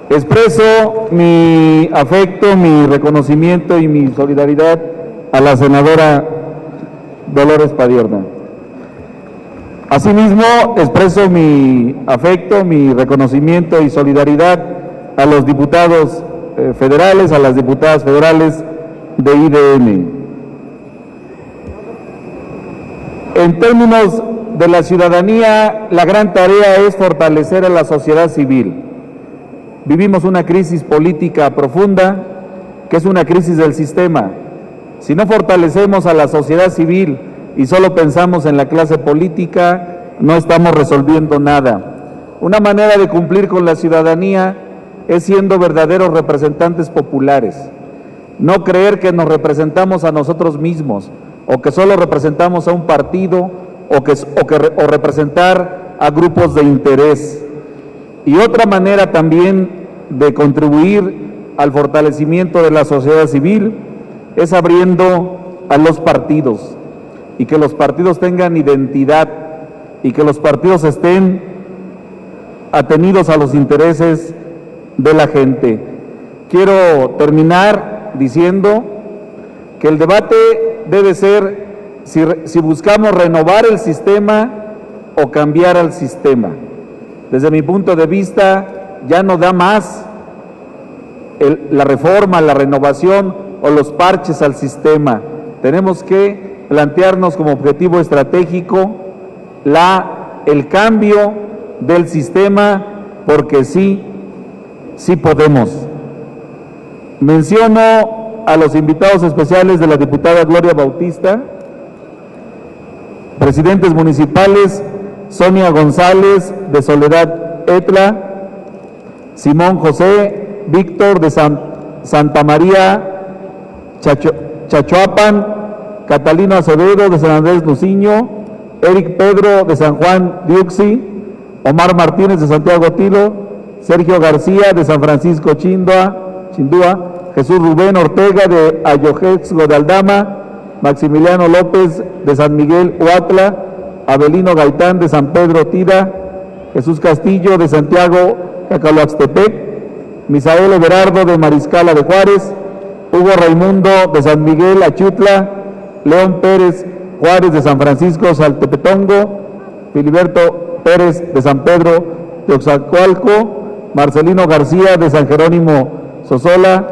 Expreso mi afecto, mi reconocimiento y mi solidaridad a la senadora Dolores Padierna. Asimismo, expreso mi afecto, mi reconocimiento y solidaridad a los diputados federales, a las diputadas federales de IDM. En términos de la ciudadanía, la gran tarea es fortalecer a la sociedad civil. Vivimos una crisis política profunda, que es una crisis del sistema. Si no fortalecemos a la sociedad civil y solo pensamos en la clase política, no estamos resolviendo nada. Una manera de cumplir con la ciudadanía es siendo verdaderos representantes populares. No creer que nos representamos a nosotros mismos, o que solo representamos a un partido, o representar a grupos de interés. Y otra manera también de contribuir al fortalecimiento de la sociedad civil es abriendo a los partidos, y que los partidos tengan identidad, y que los partidos estén atenidos a los intereses de la gente. Quiero terminar diciendo que el debate debe ser si buscamos renovar el sistema o cambiar al sistema. Desde mi punto de vista, ya no da más la reforma, la renovación o los parches al sistema. Tenemos que plantearnos como objetivo estratégico el cambio del sistema, porque sí podemos. Menciono a los invitados especiales de la diputada Gloria Bautista, presidentes municipales Sonia González de Soledad Etla, Simón José Víctor de Santa María Chachoapan, Catalino Acevedo de San Andrés Luciño, Eric Pedro de San Juan Diuxi, Omar Martínez de Santiago Tilo, Sergio García de San Francisco Chindúa, Jesús Rubén Ortega de Ayojexgo de Aldama, Maximiliano López de San Miguel Huatla, Abelino Gaitán de San Pedro Tira, Jesús Castillo de Santiago Cacaloaxtepec, Misael Everardo de Mariscala de Juárez, Hugo Raimundo de San Miguel Achutla, León Pérez Juárez de San Francisco Saltepetongo, Filiberto Pérez de San Pedro de Oaxacualco, Marcelino García de San Jerónimo Sosola,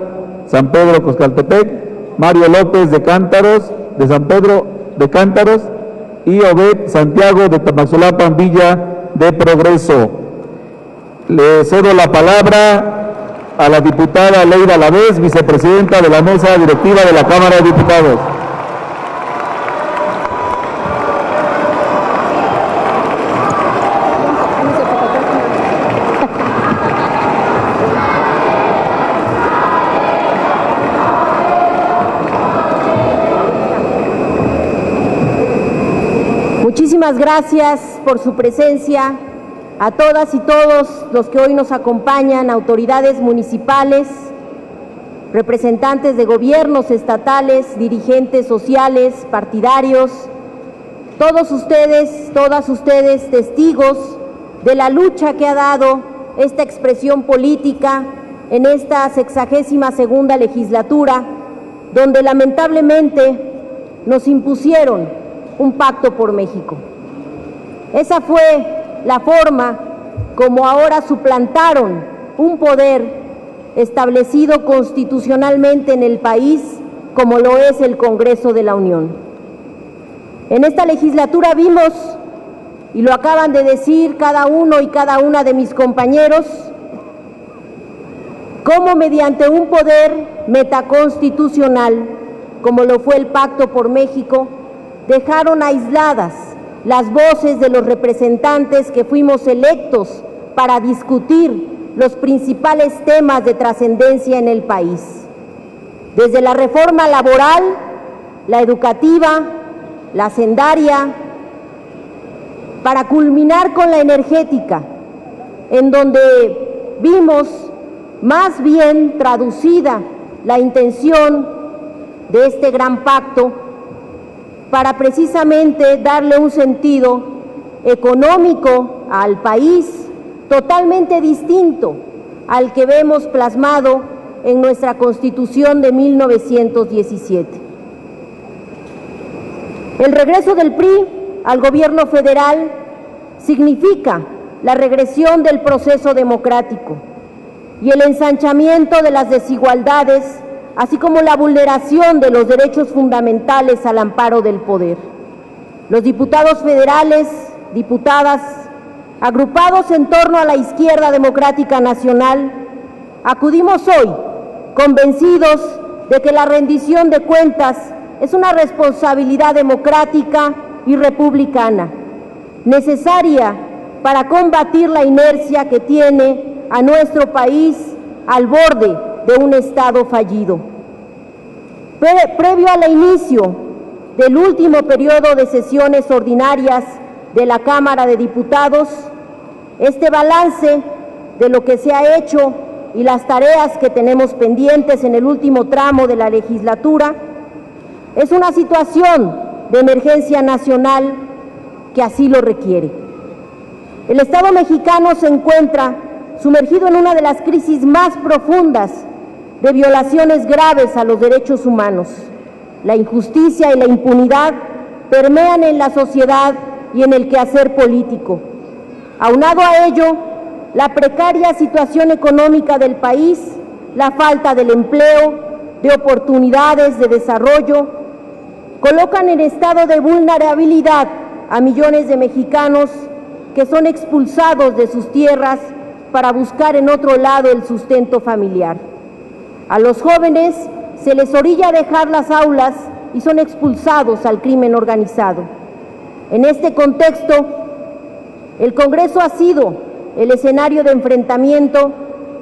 San Pedro Coscaltepec, Mario López de Cántaros, de San Pedro de Cántaros, y Obed Santiago de Tamazulapan, Villa de Progreso. Le cedo la palabra a la diputada Leida Alavés, vicepresidenta de la mesa directiva de la Cámara de Diputados. Muchísimas gracias por su presencia, a todas y todos los que hoy nos acompañan, autoridades municipales, representantes de gobiernos estatales, dirigentes sociales, partidarios, todos ustedes, todas ustedes, testigos de la lucha que ha dado esta expresión política en esta 62ª legislatura, donde lamentablemente nos impusieron un pacto por México. Esa fue la forma como ahora suplantaron un poder establecido constitucionalmente en el país, como lo es el Congreso de la Unión. En esta legislatura vimos y lo acaban de decir cada uno y cada una de mis compañeros, cómo mediante un poder metaconstitucional, como lo fue el Pacto por México, dejaron aisladas las voces de los representantes que fuimos electos para discutir los principales temas de trascendencia en el país. Desde la reforma laboral, la educativa, la hacendaria, para culminar con la energética, en donde vimos más bien traducida la intención de este gran pacto para precisamente darle un sentido económico al país totalmente distinto al que vemos plasmado en nuestra Constitución de 1917. El regreso del PRI al gobierno federal significa la regresión del proceso democrático y el ensanchamiento de las desigualdades, así como la vulneración de los derechos fundamentales al amparo del poder. Los diputados federales, diputadas, agrupados en torno a la Izquierda Democrática Nacional, acudimos hoy convencidos de que la rendición de cuentas es una responsabilidad democrática y republicana, necesaria para combatir la inercia que tiene a nuestro país al borde de un Estado fallido. Previo al inicio del último periodo de sesiones ordinarias de la Cámara de Diputados, este balance de lo que se ha hecho y las tareas que tenemos pendientes en el último tramo de la legislatura es una situación de emergencia nacional que así lo requiere. El Estado mexicano se encuentra sumergido en una de las crisis más profundas de violaciones graves a los derechos humanos. La injusticia y la impunidad permean en la sociedad y en el quehacer político. Aunado a ello, la precaria situación económica del país, la falta del empleo, de oportunidades de desarrollo, colocan en estado de vulnerabilidad a millones de mexicanos que son expulsados de sus tierras para buscar en otro lado el sustento familiar. A los jóvenes se les orilla a dejar las aulas y son expulsados al crimen organizado. En este contexto, el Congreso ha sido el escenario de enfrentamiento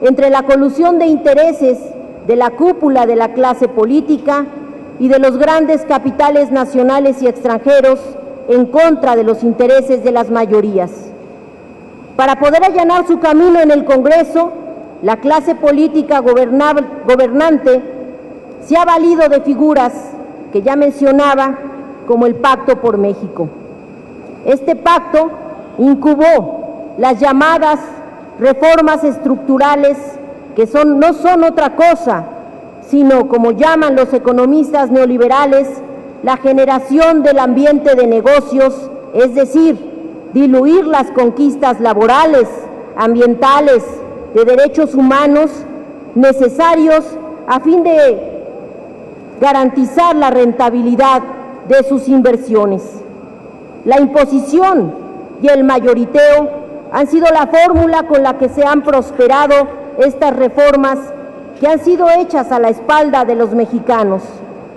entre la colusión de intereses de la cúpula de la clase política y de los grandes capitales nacionales y extranjeros en contra de los intereses de las mayorías. Para poder allanar su camino en el Congreso, la clase política gobernante se ha valido de figuras que ya mencionaba, como el Pacto por México. Este pacto incubó las llamadas reformas estructurales, que no son otra cosa, sino, como llaman los economistas neoliberales, la generación del ambiente de negocios, es decir, diluir las conquistas laborales, ambientales, de derechos humanos necesarios a fin de garantizar la rentabilidad de sus inversiones. La imposición y el mayoriteo han sido la fórmula con la que se han prosperado estas reformas que han sido hechas a la espalda de los mexicanos,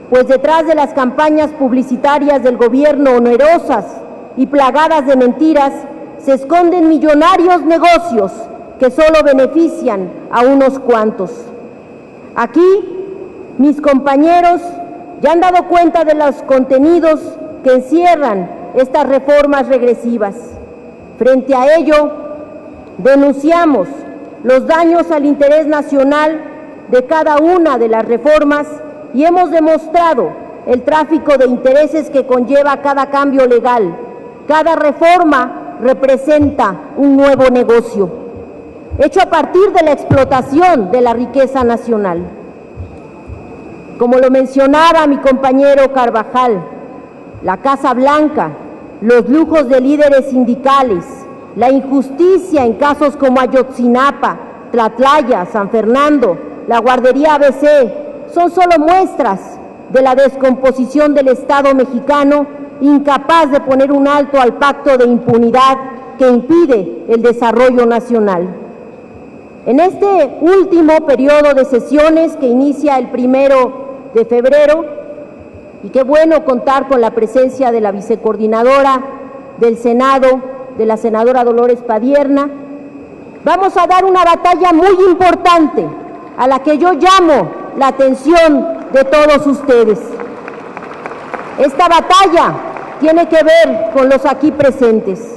pues detrás de las campañas publicitarias del gobierno onerosas y plagadas de mentiras se esconden millonarios negocios que solo benefician a unos cuantos. Aquí, mis compañeros ya han dado cuenta de los contenidos que encierran estas reformas regresivas. Frente a ello, denunciamos los daños al interés nacional de cada una de las reformas y hemos demostrado el tráfico de intereses que conlleva cada cambio legal. Cada reforma representa un nuevo negocio, hecho a partir de la explotación de la riqueza nacional. Como lo mencionaba mi compañero Carvajal, la Casa Blanca, los lujos de líderes sindicales, la injusticia en casos como Ayotzinapa, Tlatlaya, San Fernando, la guardería ABC, son solo muestras de la descomposición del Estado mexicano incapaz de poner un alto al pacto de impunidad que impide el desarrollo nacional. En este último periodo de sesiones que inicia el 1 de febrero, y qué bueno contar con la presencia de la vicecoordinadora del Senado, de la senadora Dolores Padierna, vamos a dar una batalla muy importante a la que yo llamo la atención de todos ustedes. Esta batalla tiene que ver con los aquí presentes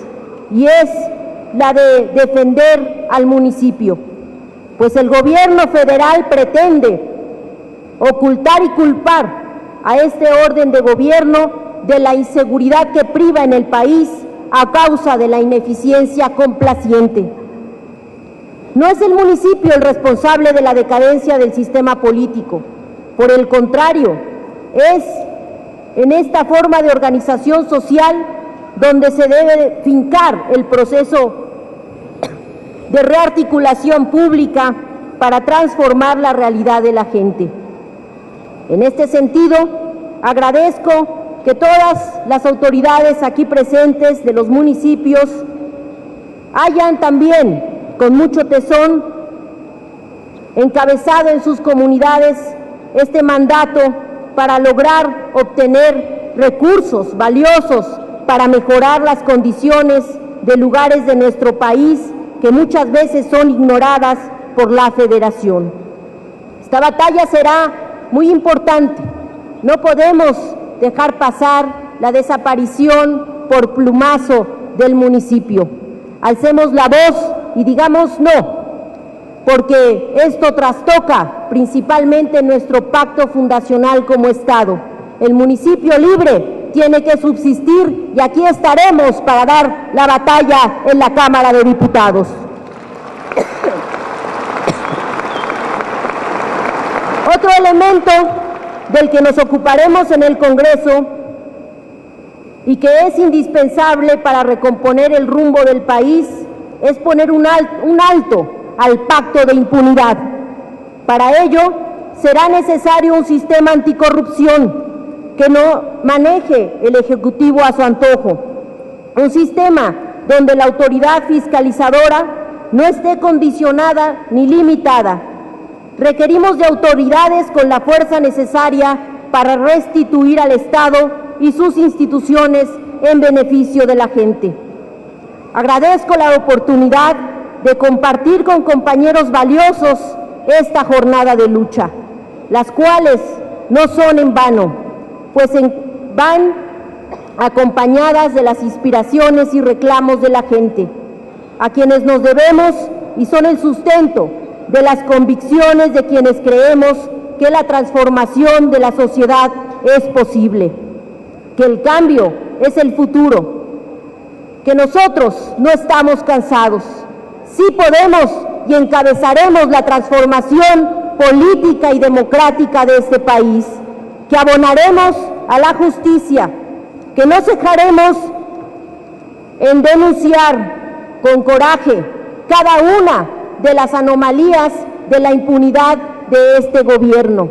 y es la de defender al municipio, pues el gobierno federal pretende ocultar y culpar a este orden de gobierno de la inseguridad que priva en el país a causa de la ineficiencia complaciente. No es el municipio el responsable de la decadencia del sistema político, por el contrario, es en esta forma de organización social donde se debe fincar el proceso de rearticulación pública para transformar la realidad de la gente. En este sentido, agradezco que todas las autoridades aquí presentes de los municipios hayan también, con mucho tesón, encabezado en sus comunidades este mandato para lograr obtener recursos valiosos para mejorar las condiciones de lugares de nuestro país que muchas veces son ignoradas por la Federación. Esta batalla será muy importante. No podemos dejar pasar la desaparición por plumazo del municipio. Alcemos la voz y digamos no, porque esto trastoca principalmente nuestro pacto fundacional como Estado. El municipio libre tiene que subsistir y aquí estaremos para dar la batalla en la Cámara de Diputados. Otro elemento del que nos ocuparemos en el Congreso y que es indispensable para recomponer el rumbo del país es poner un alto al pacto de impunidad. Para ello será necesario un sistema anticorrupción que no maneje el Ejecutivo a su antojo, un sistema donde la autoridad fiscalizadora no esté condicionada ni limitada. Requerimos de autoridades con la fuerza necesaria para restituir al Estado y sus instituciones en beneficio de la gente. Agradezco la oportunidad de compartir con compañeros valiosos esta jornada de lucha, las cuales no son en vano, pues van acompañadas de las inspiraciones y reclamos de la gente, a quienes nos debemos y son el sustento de las convicciones de quienes creemos que la transformación de la sociedad es posible, que el cambio es el futuro, que nosotros no estamos cansados, sí podemos y encabezaremos la transformación política y democrática de este país, que abonaremos a la justicia, que no cejaremos en denunciar con coraje cada una de las anomalías de la impunidad de este gobierno.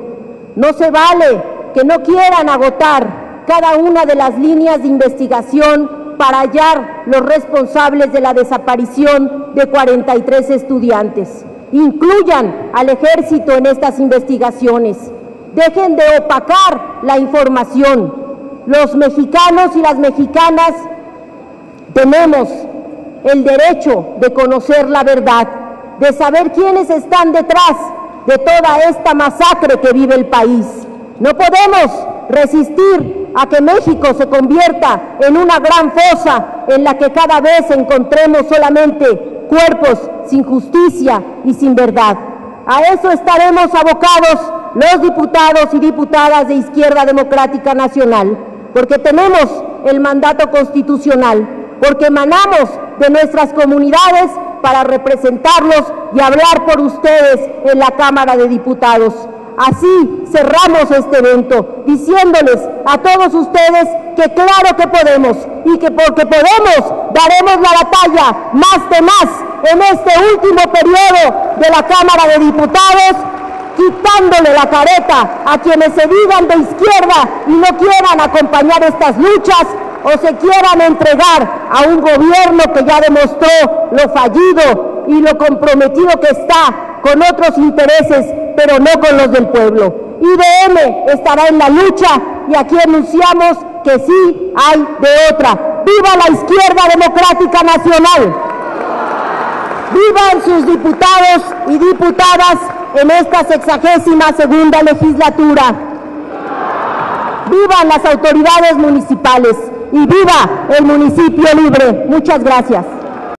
No se vale que no quieran agotar cada una de las líneas de investigación para hallar los responsables de la desaparición de 43 estudiantes. Incluyan al Ejército en estas investigaciones. Dejen de opacar la información. Los mexicanos y las mexicanas tenemos el derecho de conocer la verdad, de saber quiénes están detrás de toda esta masacre que vive el país. No podemos resistir a que México se convierta en una gran fosa en la que cada vez encontremos solamente cuerpos sin justicia y sin verdad. A eso estaremos abocados los diputados y diputadas de Izquierda Democrática Nacional, porque tenemos el mandato constitucional, porque emanamos de nuestras comunidades para representarlos y hablar por ustedes en la Cámara de Diputados. Así cerramos este evento, diciéndoles a todos ustedes que claro que podemos y que porque podemos daremos la batalla más de más en este último periodo de la Cámara de Diputados, quitándole la careta a quienes se digan de izquierda y no quieran acompañar estas luchas, o se quieran entregar a un gobierno que ya demostró lo fallido y lo comprometido que está con otros intereses, pero no con los del pueblo. IBM estará en la lucha y aquí anunciamos que sí hay de otra. ¡Viva la Izquierda Democrática Nacional! ¡Vivan sus diputados y diputadas en esta 62ª legislatura! ¡Vivan las autoridades municipales! ¡Y viva el municipio libre! Muchas gracias.